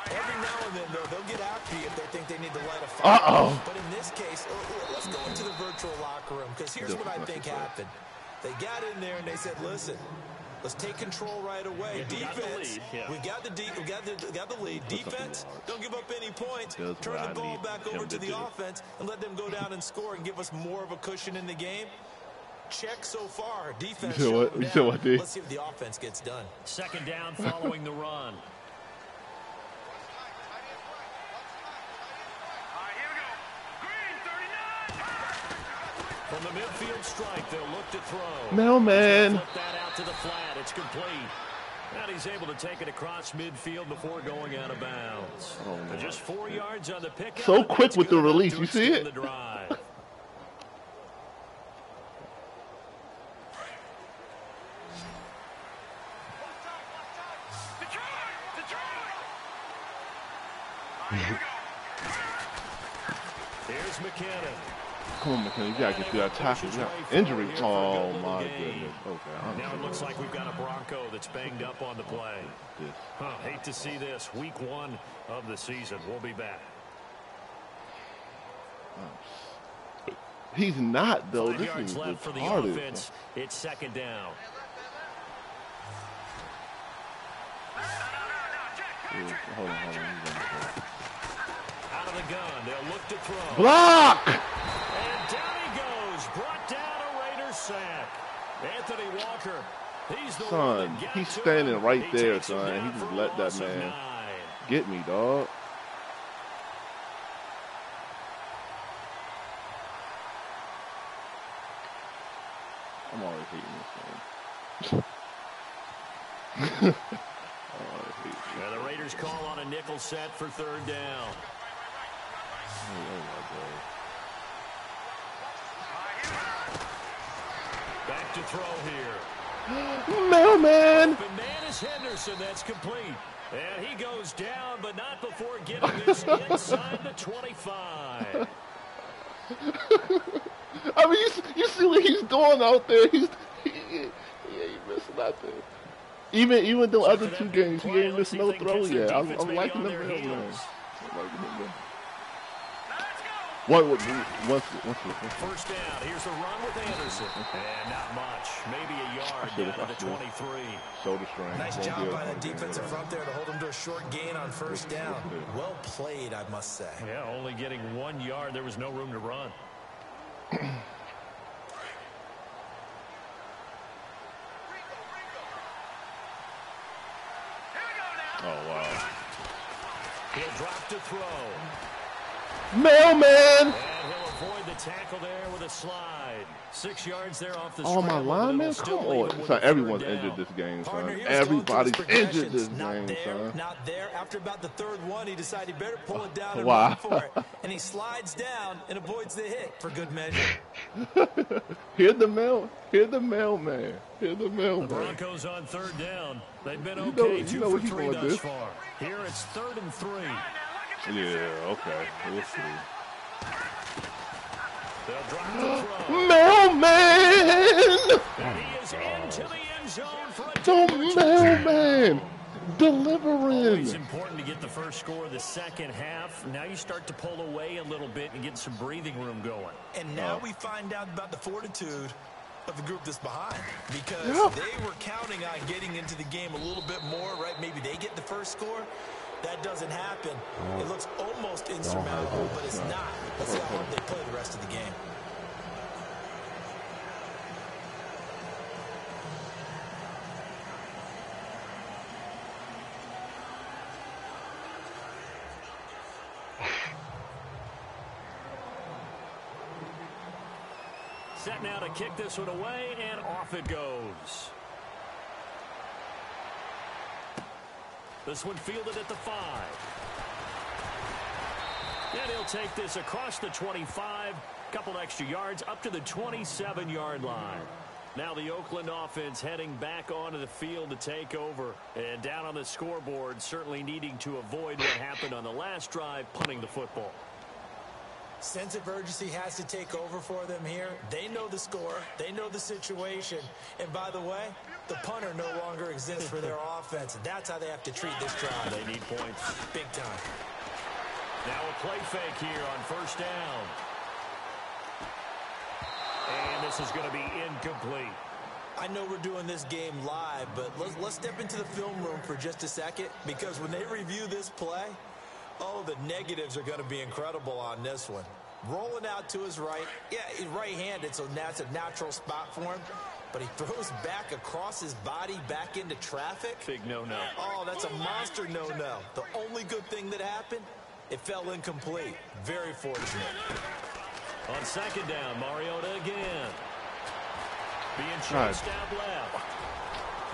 Speaker 4: Every now and then, though, they'll get after you if they think they need to light a fire. But in this case, let's go into the virtual locker room, because here's what I think happened. They got in there and they said, listen, let's take control right away. Defense, we got the lead. Defense, don't give up any points. Turn the ball back over to the offense and let them go down and score and give us more of a cushion in the game. Check so far. Defense. Let's see if the offense gets done.
Speaker 3: Second down following the run. From the midfield strike, they'll look to throw.
Speaker 1: Mailman.
Speaker 3: Flip that out to the flat. It's complete. And he's able to take it across midfield before going out of bounds. Just 4 yards on the pickup.
Speaker 1: So quick with the release. You see it?
Speaker 3: The drive. Here's McKinnon.
Speaker 1: Come on, McKinnon. You got to get through that tackle. Injury. Oh, my goodness. Okay.
Speaker 3: Now it looks like we've got a Bronco that's banged up on the play. Hate to see this. Week 1 of the season. We'll be back.
Speaker 1: He's not, though.
Speaker 3: 5 yards left for the offense. It's second down.
Speaker 1: Hold on.
Speaker 3: Out of the gun. They'll look to throw.
Speaker 1: Block!
Speaker 3: And down he goes. Brought down a Raiders sack. Anthony Walker. He's the
Speaker 1: son, he's standing right there, son. He just let that man get me, dog. I'm always hating this game.
Speaker 3: The Raiders call on a nickel set for third down. Back to throw here.
Speaker 1: Mailman!
Speaker 3: Open man is Henderson. That's complete. And he goes down, but not before getting this inside the 25.
Speaker 1: I mean, you see what he's doing out there. He missed nothing. Even the other two games, he ain't missed no throw yet. I'm liking the mailman.
Speaker 3: First down. Here's the run with Anderson. And not much. Maybe a yard down to the 23.
Speaker 1: Shoulder strain.
Speaker 4: Nice job by that defensive front there to hold him to a short gain on first down. Well played, I must say.
Speaker 3: Yeah, only getting 1 yard. There was no room to run.
Speaker 1: Oh, wow.
Speaker 3: He'll drop to throw.
Speaker 1: Mailman!
Speaker 3: And he'll avoid the tackle there with a slide. 6 yards there off the
Speaker 1: my linemen? Come on. So everyone's injured this game, son. Everybody's injured this game, son.
Speaker 4: Not there. After about the third one, he decided he better pull it down and
Speaker 1: wow.
Speaker 4: run for it. And he slides down and avoids the hit for good measure.
Speaker 1: Here's the mailman. Here's the mailman.
Speaker 3: The Broncos on third down. They've been okay. 2 for 3 thus far. Here it's 3rd and 3.
Speaker 1: Yeah, okay. We'll see.
Speaker 3: They'll drop the throw.
Speaker 1: Mailman!
Speaker 3: And he is into the end zone for a
Speaker 1: the mailman! Delivering!
Speaker 3: Always important to get the first score of the second half. Now you start to pull away a little bit and get some breathing room going.
Speaker 4: And now we find out about the fortitude of the group that's behind, because they were counting on getting into the game a little bit more, right? Maybe they get the first score. That doesn't happen. It looks almost insurmountable, but it's not. Let's see how hard they play the rest of the game.
Speaker 3: Set now to kick this one away, and off it goes. This one fielded at the 5. And he'll take this across the 25, couple extra yards up to the 27-yard line. Now the Oakland offense heading back onto the field to take over. And down on the scoreboard, certainly needing to avoid what happened on the last drive, punting the football.
Speaker 4: Sense of urgency has to take over for them here. They know the score. They know the situation. And by the way, the punter no longer exists for their offense. That's how they have to treat this drive.
Speaker 3: They need points.
Speaker 4: Big time.
Speaker 3: Now a play fake here on first down. And this is going to be incomplete.
Speaker 4: I know we're doing this game live, but let's step into the film room for just a second, because when they review this play, oh, the negatives are going to be incredible on this one. Rolling out to his right. Yeah, he's right-handed, so that's a natural spot for him. But he throws back across his body back into traffic.
Speaker 3: Big no-no.
Speaker 4: Oh, that's a monster no-no. The only good thing that happened, it fell incomplete. Very fortunate.
Speaker 3: On second down, Mariota again. Being chased out left.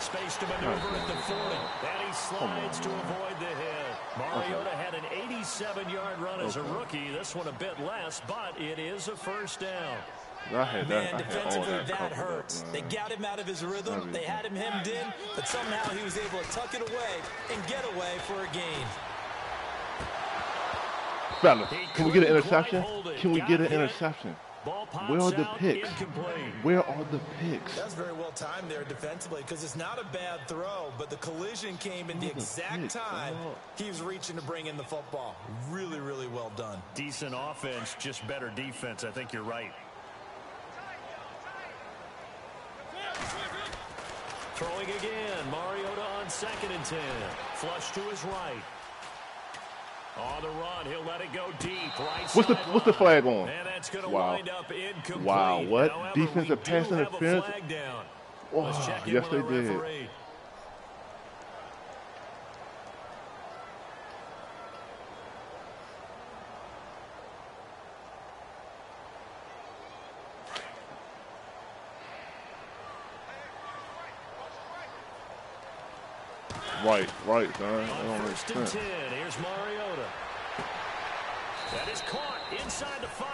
Speaker 3: Space to maneuver at the 40. And he slides to avoid the hit. Mariota had an 87-yard run as a rookie. This one a bit less, but it is a first down.
Speaker 4: Man, defensively, that hurts. They got him out of his rhythm. They had him hemmed in, but somehow he was able to tuck it away and get away for a gain.
Speaker 1: Fellas, can we get an interception? Can we get an interception? Where are the picks? Where are the picks?
Speaker 4: That's very well timed there defensively, because it's not a bad throw, but the collision came in the exact time he was reaching to bring in the football. Really, really well done.
Speaker 3: Decent offense, just better defense. I think you're right. Throwing again. Mariota on second and 10. Flush to his right. On the run, he'll let it go deep. Right
Speaker 1: what's the flag on?
Speaker 3: And that's going to wind up incomplete.
Speaker 1: Wow, what?
Speaker 3: However,
Speaker 1: Defensive pass interference? Wow, yes, they did. Right, son.
Speaker 3: On first and 10, here's Mariota. That is caught inside the 5.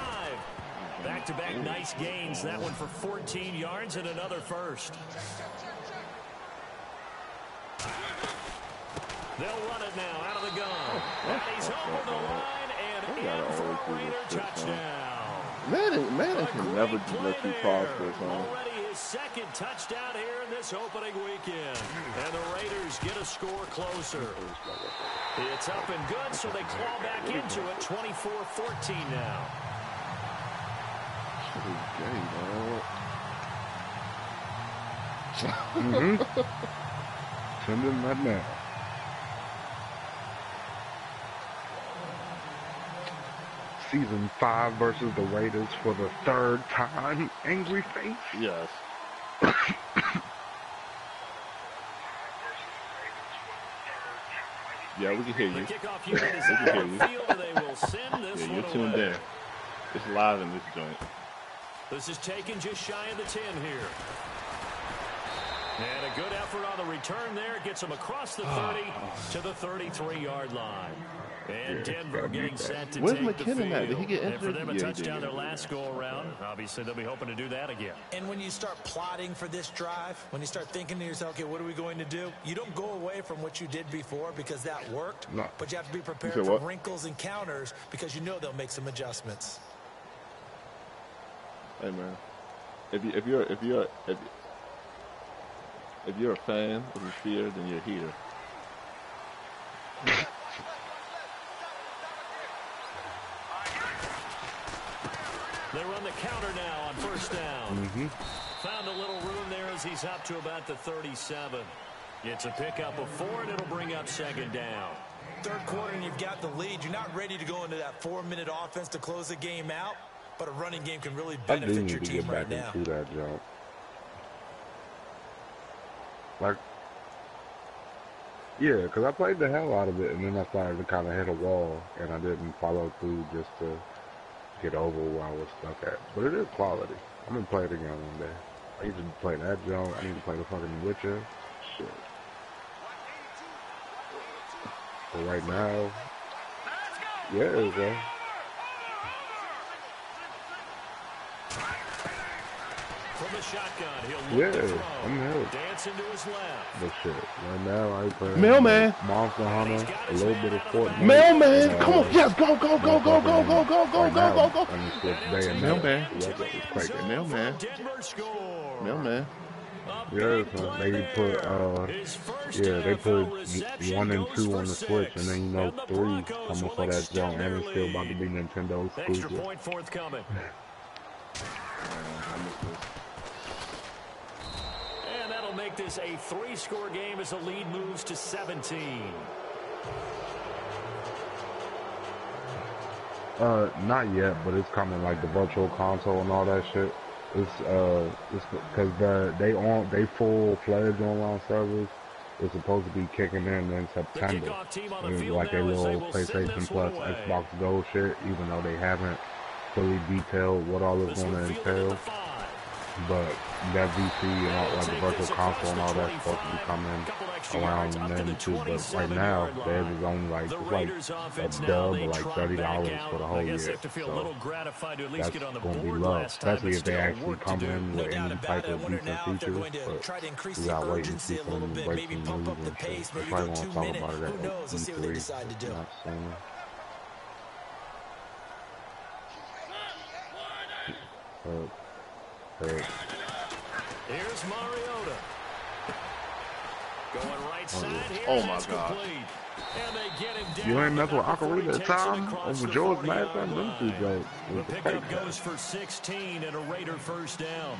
Speaker 3: Back-to-back nice gains. That one for 14 yards and another first. They'll run it now out of the gun. And he's over the line and in for a Raider touchdown.
Speaker 1: Manning can never just let you prosper, son.
Speaker 3: Already his second touchdown here in this opening weekend. And the Raiders get a score closer. It's up and good, so they claw back into it. 24-14 now.
Speaker 5: Send him right now. Season 5 versus the Raiders for the 3rd time. Angry face?
Speaker 1: Yes. Yeah, we can hear you.
Speaker 3: The kickoff unit is out of the field, and they will send this one
Speaker 1: you're tuned
Speaker 3: away.
Speaker 1: in. It's live in this joint.
Speaker 3: This is taken just shy of the 10 here. And a good effort on the return there. Gets them across the 30 to the 33-yard line. And Denver getting set to
Speaker 1: Where's
Speaker 3: take the
Speaker 1: McKinnon at? Did he get
Speaker 3: field. And
Speaker 1: injured?
Speaker 3: for them, a
Speaker 1: Yeah, he
Speaker 3: touchdown
Speaker 1: did.
Speaker 3: their last go-around. Obviously, they'll be hoping to do that again.
Speaker 4: And when you start plotting for this drive, when you start thinking to yourself, okay, what are we going to do? You don't go away from what you did before because that worked,
Speaker 5: No.
Speaker 4: but you have to be prepared
Speaker 1: said
Speaker 4: for
Speaker 1: what?
Speaker 4: wrinkles and counters because you know they'll make some adjustments.
Speaker 1: Hey man, if you're a fan of the fear, then you're here.
Speaker 3: They run the counter now on first down. Found a little room there as he's up to about the 37. It's a pickup of 4, and it'll bring up second down.
Speaker 4: Third quarter and you've got the lead. You're not ready to go into that 4-minute offense to close the game out, but a running game can really
Speaker 5: I do
Speaker 4: benefit
Speaker 5: need
Speaker 4: your
Speaker 5: to
Speaker 4: team
Speaker 5: get
Speaker 4: right
Speaker 5: back
Speaker 4: now.
Speaker 5: into that jump. Like, yeah, because I played the hell out of it, and then I started to kind of hit a wall, and I didn't follow through just to get over where I was stuck at. But it is quality. I'm gonna play it again one day. I used to play that joint. I need to play the fucking Witcher. Shit. But right now, yeah, bro.
Speaker 3: From the shotgun, he'll
Speaker 5: Yeah,
Speaker 3: look to throw.
Speaker 5: I'm here.
Speaker 3: Dancing to his left.
Speaker 5: But shit, right now I ain't playing
Speaker 1: Mailman.
Speaker 5: Monster Hunter, a little bit of Fortnite.
Speaker 1: Mailman, come on, yes, go, go, go, go, go, go, go, go,
Speaker 5: Right
Speaker 1: go,
Speaker 5: now,
Speaker 1: go, go.
Speaker 5: I need to switch day and
Speaker 1: Mailman.
Speaker 5: night. The weather is crazy.
Speaker 1: Mailman,
Speaker 3: Denver score.
Speaker 1: mailman.
Speaker 5: Yeah, so they put they put 1 and 2 on the Switch, and then 3 coming for that joint, and it's still about to be Nintendo
Speaker 3: Extra
Speaker 5: exclusive.
Speaker 3: point forthcoming. And that'll make this a 3-score game as the lead moves to 17.
Speaker 5: Not yet, but it's coming, like the virtual console and all that shit. It's because they full-fledged online servers is supposed to be kicking in September. Like a little PlayStation Plus, Xbox Go shit, even though they haven't fully detailed what all it's going to entail. But that VC and all, like the virtual console and all that's supposed to be coming around then too. But right now, theirs is only like a dub of like $30 for the whole year. So that's gonna be low, especially if they actually come in with any type of decent features. But we gotta wait and see for them to break some news and shit. They probably won't talk about it at E3, not sooner.
Speaker 3: Here's Mariota. Going right side here.
Speaker 1: Oh my God.
Speaker 3: And they get him down.
Speaker 5: You ain't mess with Ocarina of
Speaker 3: Takes it
Speaker 5: Time
Speaker 3: across
Speaker 5: over
Speaker 3: the
Speaker 5: George
Speaker 3: 40-yard
Speaker 5: Madison. Them two
Speaker 3: line.
Speaker 5: jokes
Speaker 3: The
Speaker 5: was the
Speaker 3: pickup
Speaker 5: fake
Speaker 3: goes for 16 and a Raider first down.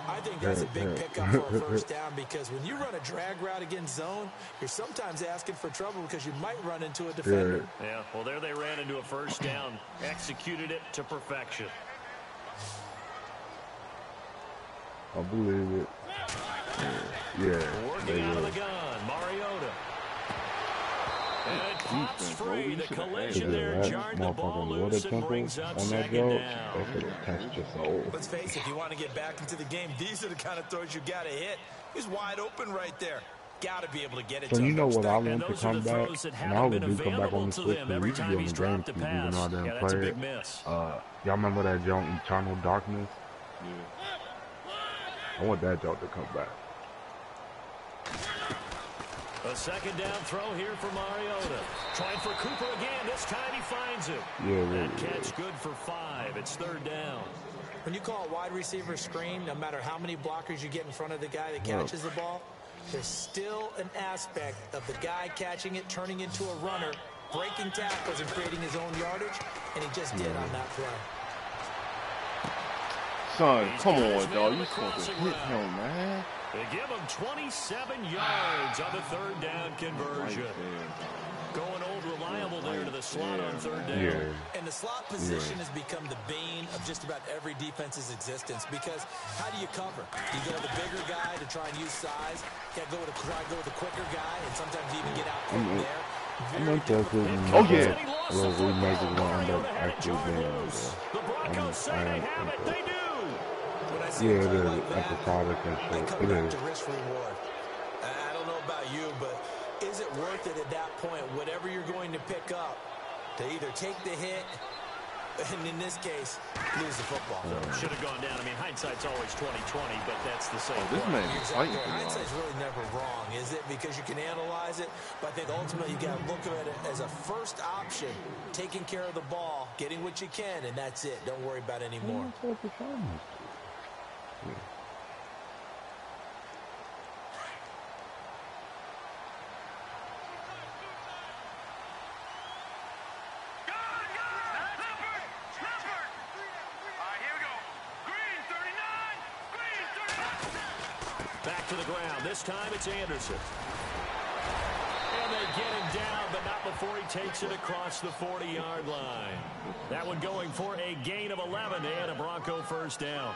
Speaker 4: I think that's a big pickup for a first down because when you run a drag route against zone, you're sometimes asking for trouble because you might run into a defender.
Speaker 3: Yeah, well, there they ran into a first down. Executed it to perfection.
Speaker 5: I believe it. Yeah,
Speaker 3: Working out of the gun, Mariota. And it pops free. The collision there jarred the ball loose and brings up second down.
Speaker 5: That could have touched your soul.
Speaker 4: Let's face it, if you want to get back into the game, these are the kind of throws you got to hit. He's wide open right there. Got to be able to get it to
Speaker 5: So
Speaker 4: him.
Speaker 5: you know what I want to
Speaker 3: those are
Speaker 5: come
Speaker 3: the
Speaker 5: back,
Speaker 3: throws that
Speaker 5: and I
Speaker 3: haven't
Speaker 5: would
Speaker 3: been
Speaker 5: do come back on the
Speaker 3: available to
Speaker 5: Switch
Speaker 3: them
Speaker 5: and
Speaker 3: every
Speaker 5: we could
Speaker 3: time
Speaker 5: be on
Speaker 3: he's
Speaker 5: the
Speaker 3: dropped a
Speaker 5: GameCube even though I
Speaker 3: pass.
Speaker 5: didn't
Speaker 3: Yeah, that's a
Speaker 5: play
Speaker 3: big
Speaker 5: it.
Speaker 3: miss.
Speaker 5: Y'all remember that joint Eternal Darkness? I want that joint to come back.
Speaker 3: A second down throw here for Mariota. Trying for Cooper again. This time he finds it. That catch good for 5. It's third down.
Speaker 4: When you call a wide receiver screen, no matter how many blockers you get in front of the guy that catches the ball, there's still an aspect of the guy catching it, turning into a runner, breaking tackles and creating his own yardage, and he just did on that play.
Speaker 1: Son, come on, dog. You supposed to hit him, man.
Speaker 3: They give him 27 yards on the third down conversion. Going old reliable there to the slot on third down.
Speaker 4: And the slot position has become the bane of just about every defense's existence because how do you cover? You go with the bigger guy to try and use size. You got to try to go with the quicker guy and sometimes even get out quick there.
Speaker 5: I'm interested in
Speaker 1: Oh, yeah.
Speaker 5: Well, remake is going to end up actually being
Speaker 3: The Broncos say they have it. They do.
Speaker 5: Yeah, it is episodic and shit. It is.
Speaker 4: Risk reward. I don't know about you, but is it worth it at that point, whatever you're going to pick up, to either take the hit, and in this case, lose the football?
Speaker 3: Should have gone down. I mean, hindsight's always 20/20, but that's the same.
Speaker 1: This man is fighting for
Speaker 4: Hindsight's really never wrong, is it? Because you can analyze it, but I think ultimately you got to look at it as a first option, taking care of the ball, getting what you can, and that's it. Don't worry about any more.
Speaker 3: Back to the ground. This time it's Anderson. And they get him down, but not before he takes it across the 40-yard line. That one going for a gain of 11 and a Bronco first down.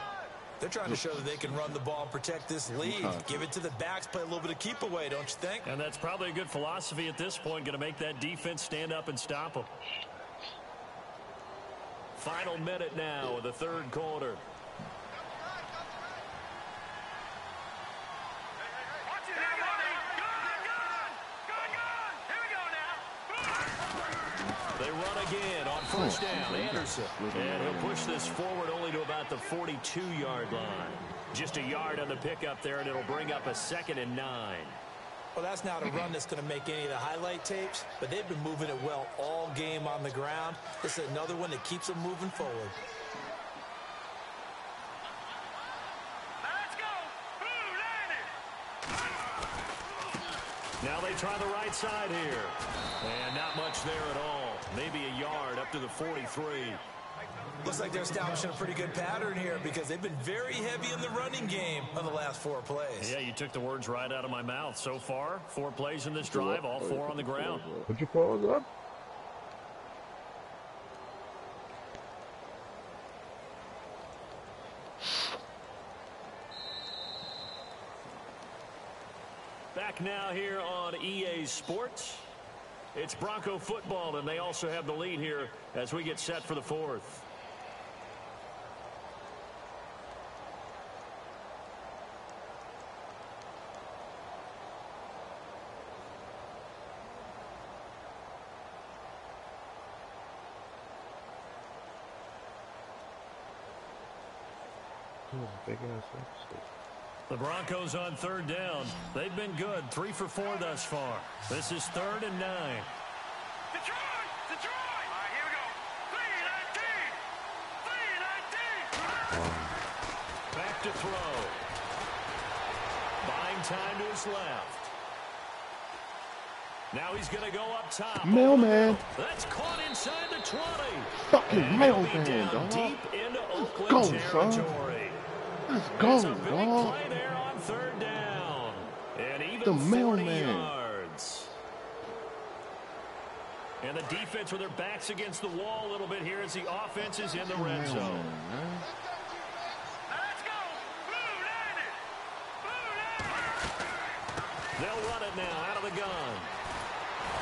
Speaker 4: They're trying to show that they can run the ball and protect this lead. Give it to the backs, play a little bit of keep away, don't you think?
Speaker 3: And that's probably a good philosophy at this point, going to make that defense stand up and stop them. final minute now of the third quarter. They run again on first down. Anderson. And he'll push this forward only to about the 42-yard line. Just a yard on the pickup there, and it'll bring up a 2nd and 9.
Speaker 4: Well, that's not a run that's going to make any of the highlight tapes, but they've been moving it well all game on the ground. This is another one that keeps them moving forward.
Speaker 3: Let's go. Now they try the right side here. And not much there at all. Maybe a yard up to the 43.
Speaker 4: Looks like they're establishing a pretty good pattern here because they've been very heavy in the running game on the last 4 plays.
Speaker 3: Yeah, you took the words right out of my mouth. So far, 4 plays in this drive, all 4 on the ground.
Speaker 5: Put your paws up.
Speaker 3: Back now here on EA Sports. It's Bronco football, and they also have the lead here as we get set for the 4th. The Broncos on 3rd down. They've been good. 3 for 4 thus far. This is 3rd and 9.
Speaker 6: Detroit! Detroit! All right, here we go. 3-19! 3-19!
Speaker 3: Back to throw. Buying time to his left. Now he's going to go up top.
Speaker 1: Mailman.
Speaker 3: That's caught inside the 20.
Speaker 1: Fucking mailman, dog.
Speaker 3: Deep into Oakland
Speaker 1: Go,
Speaker 3: territory.
Speaker 1: son. Let's go,
Speaker 3: It's a big
Speaker 1: dog.
Speaker 3: play there on 3rd down. And even
Speaker 1: The
Speaker 3: 40
Speaker 1: mailman.
Speaker 3: yards. And the defense with their backs against the wall a little bit here as the offense is in the red zone.
Speaker 6: Let's go! Blue landed! Blue landed!
Speaker 3: They'll run it now out of the gun.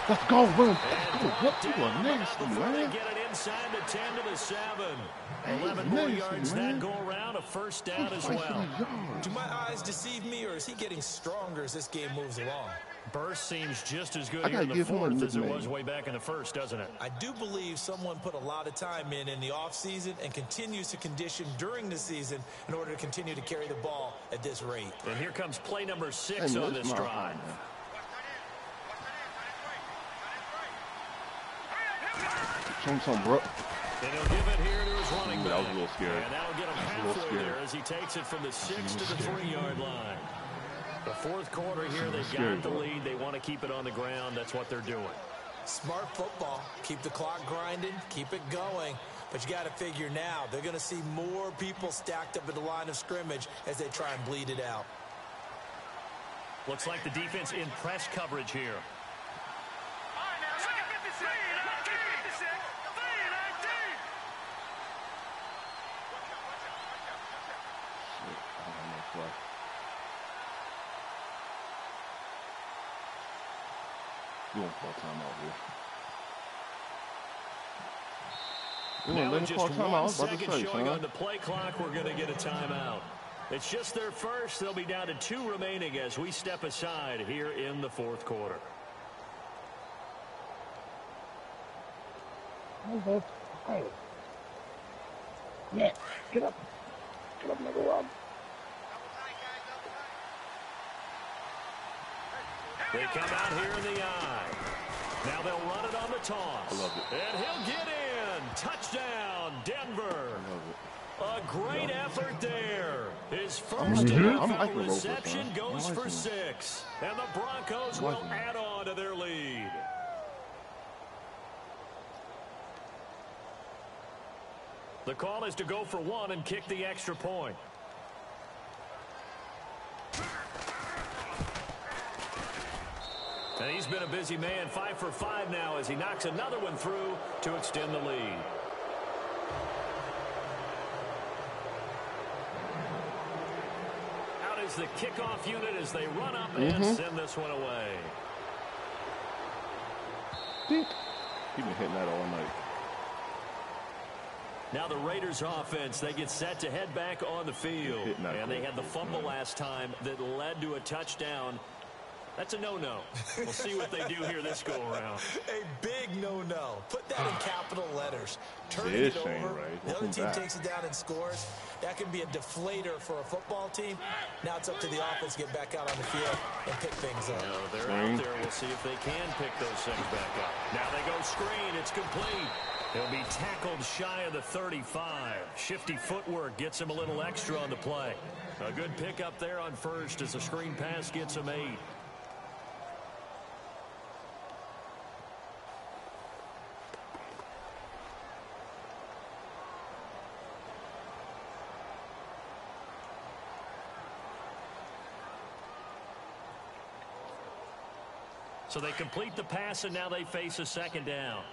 Speaker 1: Let's go, bro.
Speaker 3: And
Speaker 1: Let's go.
Speaker 3: brought
Speaker 1: You
Speaker 3: down
Speaker 1: are nasty,
Speaker 3: before they
Speaker 1: man.
Speaker 3: get it inside the 10 to the 7.
Speaker 1: Hey,
Speaker 3: 11 more
Speaker 1: nasty,
Speaker 3: yards
Speaker 1: man.
Speaker 3: that go around, a first down as
Speaker 1: Fight
Speaker 3: well.
Speaker 1: for the yards.
Speaker 4: Do my eyes deceive me, or is he getting stronger as this game moves along?
Speaker 3: Burst seems just as good
Speaker 1: I
Speaker 3: here in
Speaker 1: gotta
Speaker 3: the
Speaker 1: give him a
Speaker 3: 4th as it
Speaker 1: nickname.
Speaker 3: was way back in the 1st, doesn't it?
Speaker 4: I do believe someone put a lot of time in the offseason and continues to condition during the season in order to continue to carry the ball at this rate.
Speaker 3: And here comes play number 6
Speaker 1: Hey,
Speaker 3: on
Speaker 1: that's
Speaker 3: this
Speaker 1: my
Speaker 3: drive.
Speaker 1: fault, man. Show him something, bro.
Speaker 3: And he'll give it here to his running back.
Speaker 1: That was a little scary.
Speaker 3: And that'll get him
Speaker 1: That was a little
Speaker 3: halfway
Speaker 1: scary.
Speaker 3: there as he takes it from the 6 to the 3-yard line. The 4th quarter here, they've
Speaker 1: Scary,
Speaker 3: got the
Speaker 1: bro.
Speaker 3: lead. They want to keep it on the ground. That's what they're doing.
Speaker 4: Smart football. Keep the clock grinding. Keep it going. But you got to figure now, they're going to see more people stacked up at the line of scrimmage as they try and bleed it out.
Speaker 3: Looks like the defense in press coverage here.
Speaker 6: All right, now, second 56! 3-19! 3-19!
Speaker 1: You won't call timeout here. You
Speaker 3: Now
Speaker 1: won't let
Speaker 3: with
Speaker 1: him
Speaker 3: just
Speaker 1: call timeout. I
Speaker 3: 1
Speaker 1: was about to
Speaker 3: second
Speaker 1: say,
Speaker 3: showing
Speaker 1: son.
Speaker 3: on the play clock, we're going to get a timeout. It's just their first. They'll be down to 2 remaining as we step aside here in the 4th quarter.
Speaker 5: Yeah, get up. Get up, nigga, Rob.
Speaker 3: They come out here in the eye. Now they'll run it on the toss.
Speaker 1: I love it.
Speaker 3: And he'll get in. Touchdown, Denver. A great effort there. His first
Speaker 1: I'm
Speaker 3: NFL
Speaker 1: liking Roper,
Speaker 3: reception
Speaker 1: son.
Speaker 3: goes
Speaker 1: I'm
Speaker 3: for
Speaker 1: liking
Speaker 3: 6. And the Broncos
Speaker 1: I'm
Speaker 3: will
Speaker 1: liking
Speaker 3: add on to their lead. The call is to go for 1 and kick the extra point. And he's been a busy man, 5 for 5 now as he knocks another one through to extend the lead. Out is the kickoff unit as they run up and send this one away.
Speaker 1: Dink. He been hitting that all night.
Speaker 3: Now the Raiders offense, they get set to head back on the field. And they had the fumble last time that led to a touchdown. That's a no-no. We'll see what they do here this go-around.
Speaker 4: A big no-no. Put that in capital letters. Turn it over. Right. The other team takes it down and scores. That can be a deflator for a football team. Now it's up to the offense to get back out on the field and pick things up.
Speaker 3: They're out there. We'll see if they can pick those things back up. Now they go screen. It's complete. He'll be tackled shy of the 35. Shifty footwork gets him a little extra on the play. A good pickup there on first as the screen pass gets him 8. So they complete the pass, and now they face a second down.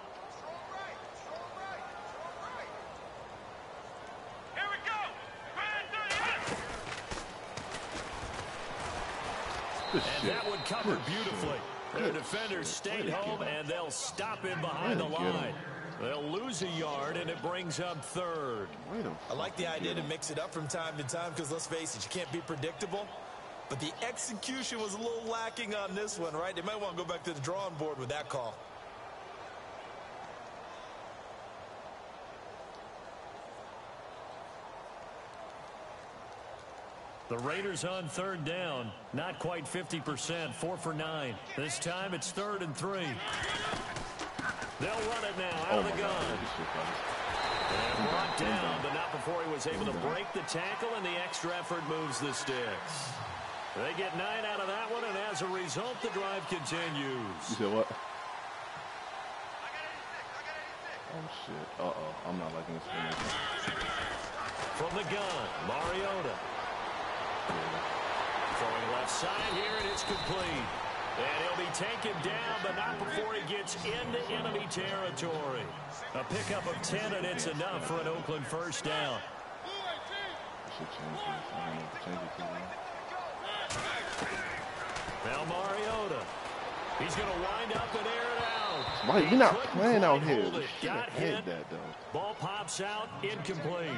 Speaker 6: Here we go.
Speaker 3: And that one covered beautifully. The defenders stayed home, and they'll stop in behind the line. They'll lose a yard, and it brings up third.
Speaker 4: I like the idea to mix it up from time to time because, let's face it, you can't be predictable. But the execution was a little lacking on this one, right? They might want to go back to the drawing board with that call.
Speaker 3: The Raiders on third down. Not quite 50%. 4 for 9. This time it's 3rd and 3. They'll run it now out of the gun. And brought down, but not before he was able to break the tackle, and the extra effort moves the sticks. They get 9 out of that one, and as a result, the drive continues.
Speaker 1: You said what? Oh, shit. Uh-oh. I'm not liking this one.
Speaker 3: From the gun, Mariota. Throwing left side here, and it's complete. And he'll be taken down, but not before he gets into enemy territory. A pickup of 10, and it's enough for an Oakland first down. Now Mariota. He's going to wind up and air it out.
Speaker 1: Right, you're not playing out here.
Speaker 3: Got hit. Ball pops out, incomplete.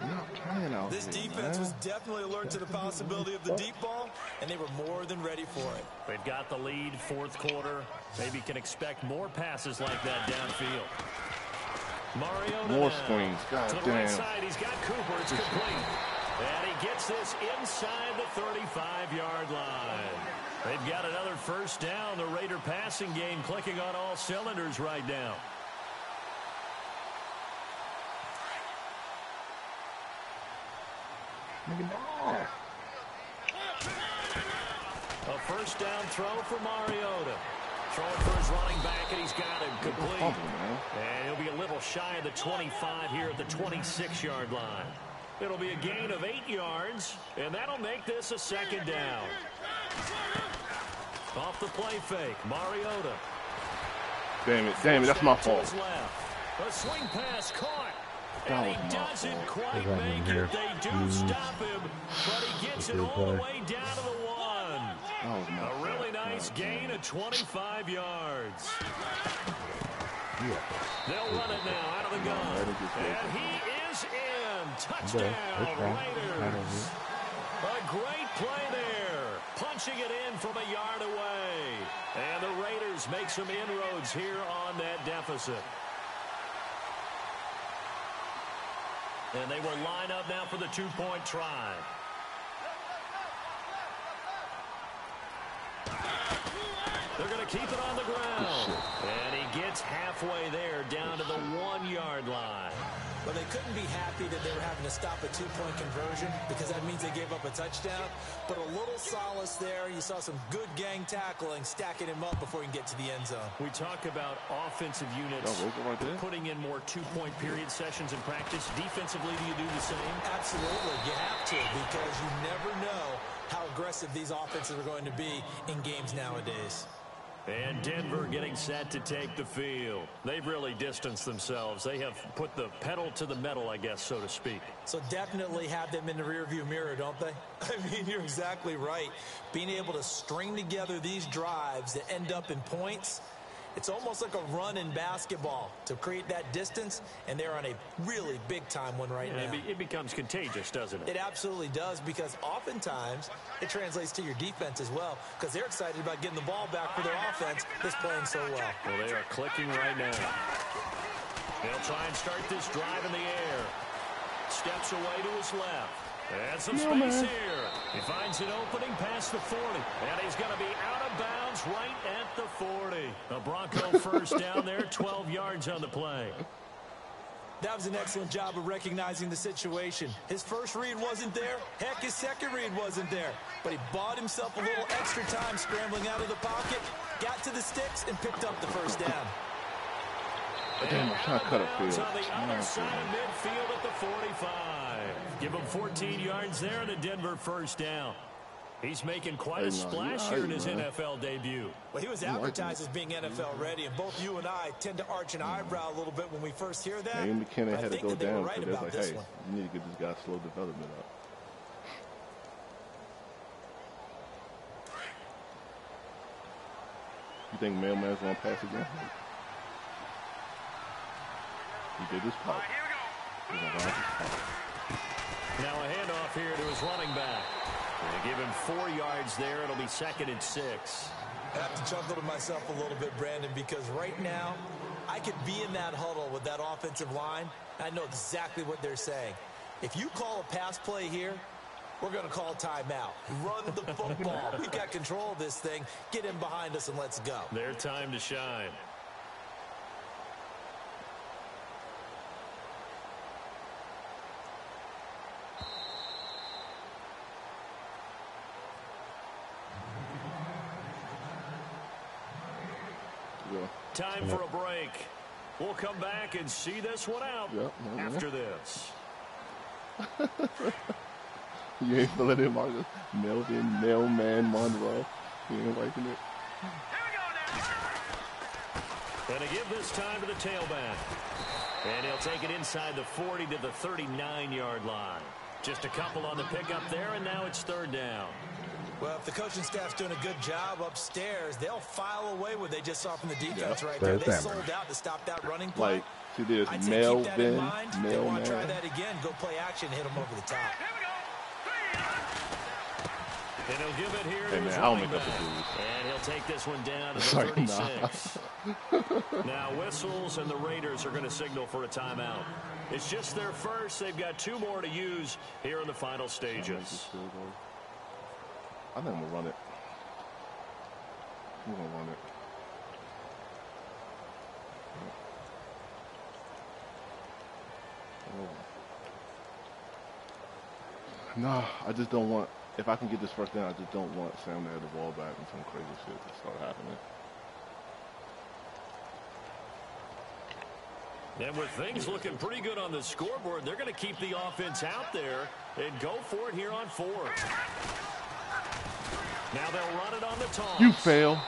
Speaker 1: You're not playing out
Speaker 4: this
Speaker 1: here,
Speaker 4: defense
Speaker 1: man.
Speaker 4: was definitely alert to the possibility of the deep ball, and they were more than ready for it.
Speaker 3: They've got the lead, 4th quarter. Maybe can expect more passes like that downfield. Mariota
Speaker 1: more
Speaker 3: now.
Speaker 1: screens. God
Speaker 3: to the
Speaker 1: damn.
Speaker 3: right side, he's got Cooper. It's complete. And he gets this inside the 35-yard line. They've got another first down. The Raider passing game clicking on all cylinders right now. A first down throw for Mariota. Throwing for his running back, and he's got him complete. And he'll be a little shy of the 25 here at the 26-yard line. It'll be a gain of 8 yards, and that'll make this a second down. Off the play fake, Mariota.
Speaker 1: Damn it, that's my fault.
Speaker 3: A swing pass caught. And he doesn't quite make it. They do stop him, but he gets it all the way down to the 1. A really nice gain of 25 yards. They'll run it now out of the gun. And he is in. Touchdown, Raiders. A great play there. Punching it in from a yard away. And the Raiders make some inroads here on that deficit. And they will line up now for the 2-point try. They're going to keep it on the ground. And he gets halfway there down to the 1-yard line.
Speaker 4: Well, they couldn't be happy that they were having to stop a 2-point conversion because that means they gave up a touchdown. But a little solace there. You saw some good gang tackling, stacking him up before he can get to the end zone.
Speaker 3: We talk about offensive units putting in more 2-point period sessions in practice. Defensively, do you do the same?
Speaker 4: Absolutely. You have to because you never know how aggressive these offenses are going to be in games nowadays.
Speaker 3: And Denver getting set to take the field. They've really distanced themselves. They have put the pedal to the metal, I guess, so to speak.
Speaker 4: So definitely have them in the rearview mirror, don't they? I mean, you're exactly right. Being able to string together these drives that end up in points, It's almost like a run in basketball to create that distance, and they're on a really big-time one right now.
Speaker 3: It becomes contagious, doesn't it?
Speaker 4: It absolutely does, because oftentimes it translates to your defense as well, because they're excited about getting the ball back for their offense that's playing so well.
Speaker 3: Well, they are clicking right now. They'll try and start this drive in the air. Steps away to his left. And some space here. He finds an opening past the 40. And he's going to be out of bounds right at the 40. A Bronco first down there, 12 yards on the play.
Speaker 4: That was an excellent job of recognizing the situation. His first read wasn't there. Heck, his second read wasn't there. But he bought himself a little extra time scrambling out of the pocket, got to the sticks, and picked up the first down.
Speaker 1: Damn, I'm trying to cut a field.
Speaker 3: On the other side of midfield at the 45. Give him 14 yards there and a Denver first down. He's making quite a splash here in his NFL debut.
Speaker 4: Well, he was advertised as being NFL ready, and both you and I tend to arch an eyebrow a little bit when we first hear that.
Speaker 1: Maybe McKinnon had to go down
Speaker 4: right
Speaker 1: because they're like, hey,
Speaker 4: one.
Speaker 1: you need to get this guy slow development up. You think Mailman's going to pass again? He did his part.
Speaker 3: Now a handoff here to his running back. They give him 4 yards there. It'll be 2nd and 6.
Speaker 4: I have to chuckle to myself a little bit, Brandon, because right now I could be in that huddle with that offensive line. I know exactly what they're saying. If you call a pass play here, we're going to call timeout. Run the football. We've got control of this thing. Get in behind us and let's go.
Speaker 3: Their time to shine. Time for a break. We'll come back and see this one out after this.
Speaker 1: You ain't feeling it, Marcus? Melvin, Mailman, Monroe. You ain't liking it?
Speaker 3: And to give this time to the tailback. And he'll take it inside the 40 to the 39-yard line. Just a couple on the pickup there, and now it's 3rd down.
Speaker 4: Well, if the coaching staff's doing a good job upstairs, they'll file away what they just saw from the defense right there. They sold out to stop that running play.
Speaker 1: Like, see, there's
Speaker 4: I'd say keep that in
Speaker 1: Mailman,
Speaker 4: mind. They want to try that again. Go play action, hit them over the top.
Speaker 3: And he'll give it here
Speaker 1: Hey,
Speaker 3: to his
Speaker 1: man, I'll
Speaker 3: running
Speaker 1: make up
Speaker 3: back.
Speaker 1: the dudes.
Speaker 3: And he'll take this one down to the
Speaker 1: Sorry,
Speaker 3: 36. Now whistles and the Raiders are going to signal for a timeout. It's just their first. They've got 2 more to use here in the final stages.
Speaker 1: I think I'm going to run it. I'm going to run it. Oh. Nah, I just don't want, if I can get this first down, I just don't want Sam to have the ball back and some crazy shit to start happening.
Speaker 3: And with things looking pretty good on the scoreboard, they're going to keep the offense out there and go for it here on 4th. Now they'll run it on the toss.
Speaker 1: You fail.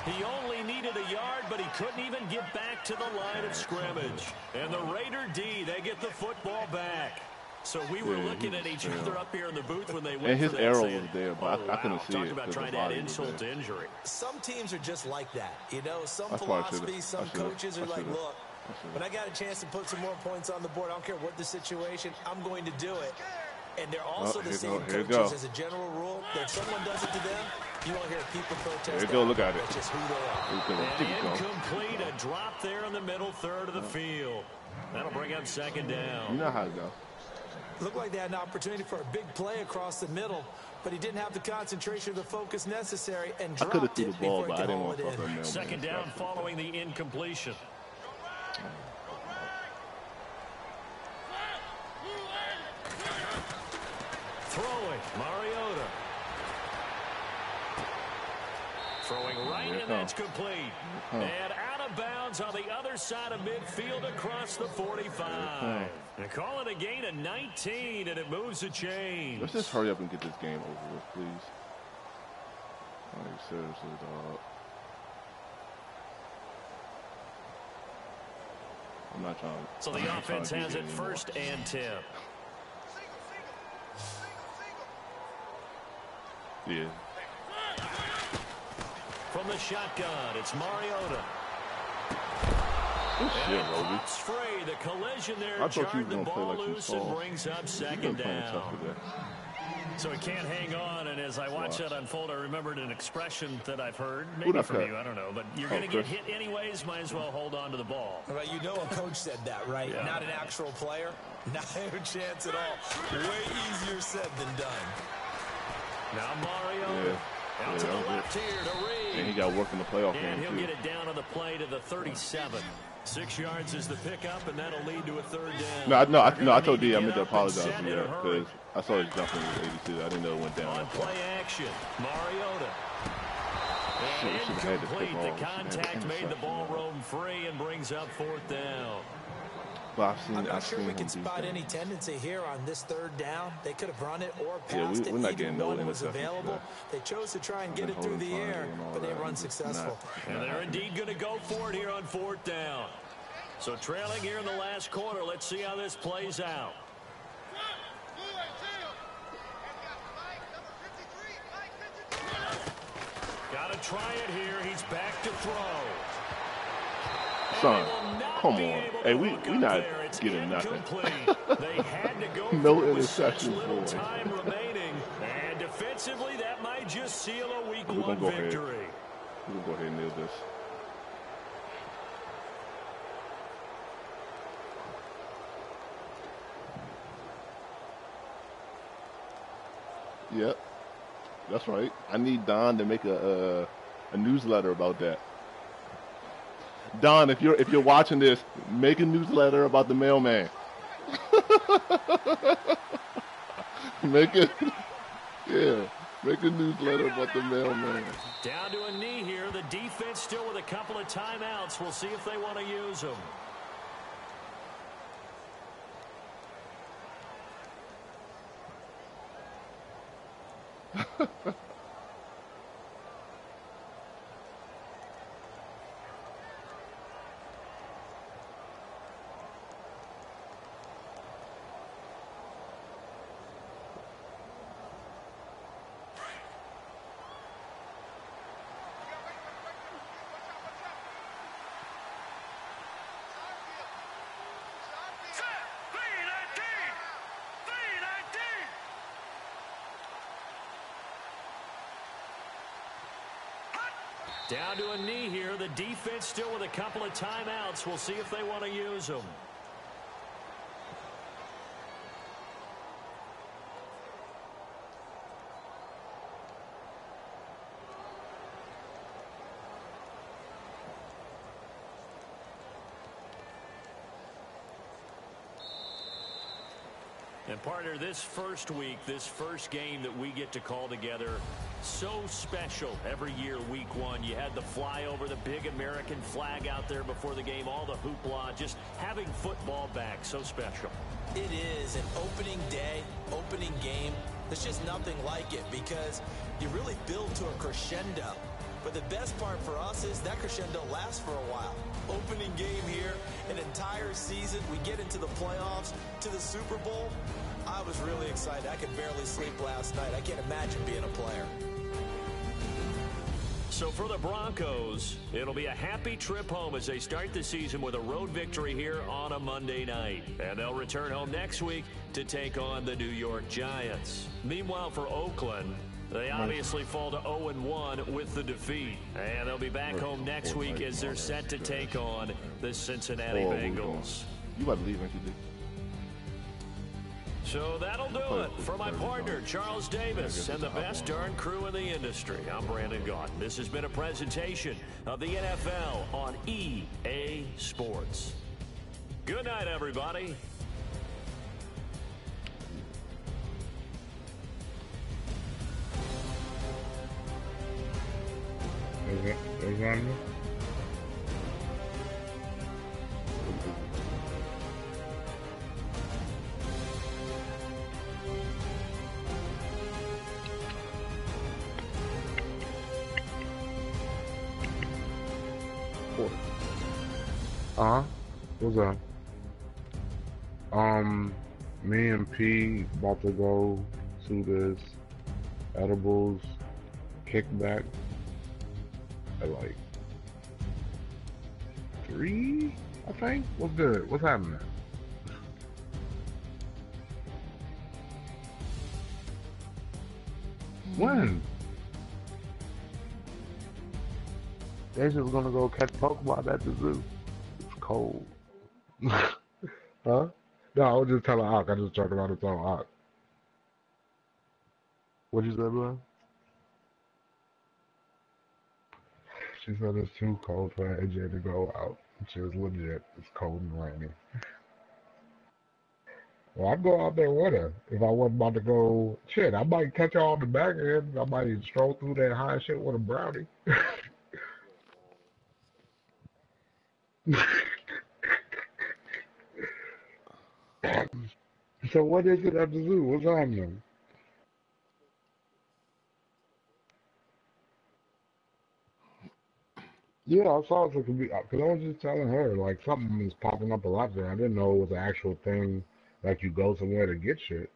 Speaker 3: He only needed a yard, but he couldn't even get back to the line of scrimmage. And the Raider D, they get the football back. So we were looking at each other up here in the booth when they went.
Speaker 1: And his
Speaker 3: for that,
Speaker 1: arrow
Speaker 3: saying,
Speaker 1: was there, but I couldn't see
Speaker 3: Talk
Speaker 1: it.
Speaker 3: about trying to add insult to injury.
Speaker 4: Some teams are just like that. You know, some
Speaker 1: That's why I
Speaker 4: philosophies, some coaches are like, look,
Speaker 1: should've.
Speaker 4: when I got a chance to put some more points on the board, I don't care what the situation, I'm going to do it. And they're also the same coaches as a general rule that if someone does it to them, you won't hear people protest.
Speaker 1: There you go, look at it.
Speaker 4: That's just who they are.
Speaker 3: And incomplete, a drop there in the middle third of the field. That'll bring up 2nd down.
Speaker 1: You know how it goes.
Speaker 4: Looked like they had an opportunity for a big play across the middle, but he didn't have the concentration or the focus necessary and dropped
Speaker 1: I could have threw
Speaker 4: it
Speaker 1: the ball,
Speaker 4: before
Speaker 1: but I
Speaker 4: he could
Speaker 1: didn't
Speaker 4: haul
Speaker 1: want
Speaker 4: it
Speaker 1: to fuck
Speaker 4: in.
Speaker 1: up
Speaker 3: 2nd down following the incompletion. Throwing, Mariota. Throwing right, and that's complete. And out of bounds on the other side of midfield across the 45. They call it a gain of 19, and it moves the chains.
Speaker 1: Let's just hurry up and get this game over with, please. Like, seriously, dog. I'm not trying.
Speaker 3: So the offense has it 1st and 10.
Speaker 1: Yeah.
Speaker 3: From the shotgun, it's Mariota.
Speaker 1: shit, Roby.
Speaker 3: Pops free. The collision there
Speaker 1: I thought you
Speaker 3: jarred
Speaker 1: was
Speaker 3: the
Speaker 1: gonna play
Speaker 3: ball
Speaker 1: like you
Speaker 3: loose and
Speaker 1: saw.
Speaker 3: brings up
Speaker 1: You've
Speaker 3: second
Speaker 1: been playing
Speaker 3: down.
Speaker 1: tough today.
Speaker 3: So he can't hang on, and as I watch that unfold, I remembered an expression that I've heard,
Speaker 1: Who
Speaker 3: maybe
Speaker 1: that
Speaker 3: from
Speaker 1: cut?
Speaker 3: you, I don't know, but you're going to
Speaker 1: Chris.
Speaker 3: get hit anyways, might as well hold on to the ball.
Speaker 4: Well, you know a coach said that, right?
Speaker 3: Yeah.
Speaker 4: Not an actual player. Not a chance at all. Way easier said than done.
Speaker 3: Now Mario out to the left here to Reed.
Speaker 1: And he got work in the playoff
Speaker 3: And
Speaker 1: game,
Speaker 3: he'll
Speaker 1: too.
Speaker 3: get it down on the play to the 37. 6 yards is the pickup, and that'll lead to a third down.
Speaker 1: No, I
Speaker 3: They're gonna
Speaker 1: told
Speaker 3: need
Speaker 1: D I
Speaker 3: to
Speaker 1: meant to
Speaker 3: get up and
Speaker 1: apologize
Speaker 3: set
Speaker 1: for
Speaker 3: in a
Speaker 1: that
Speaker 3: hurry.
Speaker 1: because I saw it jumping with 82. I didn't know it went down
Speaker 3: On
Speaker 1: that far.
Speaker 3: play action, Mariota.
Speaker 1: Should've
Speaker 3: And
Speaker 1: had the
Speaker 3: incomplete.
Speaker 1: football.
Speaker 3: The
Speaker 1: Should've had the
Speaker 3: contact made the
Speaker 1: interception.
Speaker 3: ball roam free and brings up fourth down.
Speaker 1: But
Speaker 4: I'm not sure we
Speaker 1: him
Speaker 4: can
Speaker 1: do
Speaker 4: spot
Speaker 1: that.
Speaker 4: any tendency here on this third down. They could have run it or
Speaker 1: Yeah,
Speaker 4: passed
Speaker 1: we're not
Speaker 4: it.
Speaker 1: getting
Speaker 4: Either
Speaker 1: no
Speaker 4: one was
Speaker 1: interceptions
Speaker 4: available.
Speaker 1: today.
Speaker 4: They chose to try and
Speaker 1: I've
Speaker 4: get
Speaker 1: been
Speaker 4: it through
Speaker 1: holding
Speaker 4: the
Speaker 1: triangle
Speaker 4: air,
Speaker 1: and all
Speaker 4: but they
Speaker 1: that.
Speaker 4: run
Speaker 1: It's just
Speaker 4: successful.
Speaker 3: And they're indeed going to go for it here on fourth down. So trailing here in the last quarter, let's see how this plays out. Got to try it here. He's back to throw.
Speaker 1: Son,
Speaker 3: And he will not
Speaker 1: come
Speaker 3: be
Speaker 1: on.
Speaker 3: able
Speaker 1: Hey,
Speaker 3: to
Speaker 1: we
Speaker 3: hook
Speaker 1: we
Speaker 3: up
Speaker 1: not
Speaker 3: there. It's
Speaker 1: getting nothing.
Speaker 3: incomplete. They had to go
Speaker 1: No
Speaker 3: for it with such
Speaker 1: interceptions,
Speaker 3: little
Speaker 1: boys.
Speaker 3: time remaining. And defensively, that might just seal a week
Speaker 1: We're gonna
Speaker 3: one
Speaker 1: go ahead.
Speaker 3: victory.
Speaker 1: We're going to go ahead and nail this. Yep, that's right. I need Don to make a newsletter about that. Don, if you're watching this, make a newsletter about the mailman. Make it, yeah. Make a newsletter about the mailman.
Speaker 3: Down to a knee here. The defense still with a couple of timeouts. We'll see if they want to use them. Down to a knee here. The defense still with a couple of timeouts. We'll see if they want to use them. And partner, this first week, this first game that we get to call together, so special every year, week one. You had the flyover, the big American flag out there before the game, all the hoopla, just having football back, so special.
Speaker 4: It is an opening day, opening game. There's just nothing like it because you really build to a crescendo. But the best part for us is that crescendo lasts for a while. Opening game here, an entire season. We get into the playoffs, to the Super Bowl. I was really excited. I could barely sleep last night. I can't imagine being a player.
Speaker 3: So for the Broncos, it'll be a happy trip home as they start the season with a road victory here on a Monday night. And they'll return home next week to take on the New York Giants. Meanwhile, for Oakland, they obviously fall to 0-1 with the defeat. And they'll be back home next week as they're set to take on the Cincinnati Bengals.
Speaker 1: You about to leave, ain't you, D?
Speaker 3: So that'll do it for my partner, Charles Davis, and the best darn crew in the industry. I'm Brandon Gaudin. This has been a presentation of the NFL on EA Sports. Good night, everybody.
Speaker 5: Is that me? What's up? Me and P about to go to this edibles kickback at like 3 I think. What's good? What's happening? When? They just gonna go catch Pokemon at the zoo. It's cold. Huh? No, I was just telling Ock. I just talked about it on Ock. What'd you say, bro? She said it's too cold for AJ to go out. She was legit. It's cold and rainy. Well, I'd go out there with her. If I wasn't about to go, shit, I might catch her on the back end. I might stroll through that high shit with a brownie. So what is it at the zoo? What's happening? Yeah, I saw it could be because I was just telling her like something was popping up a lot there. I didn't know it was an actual thing. Like you go somewhere to get shit.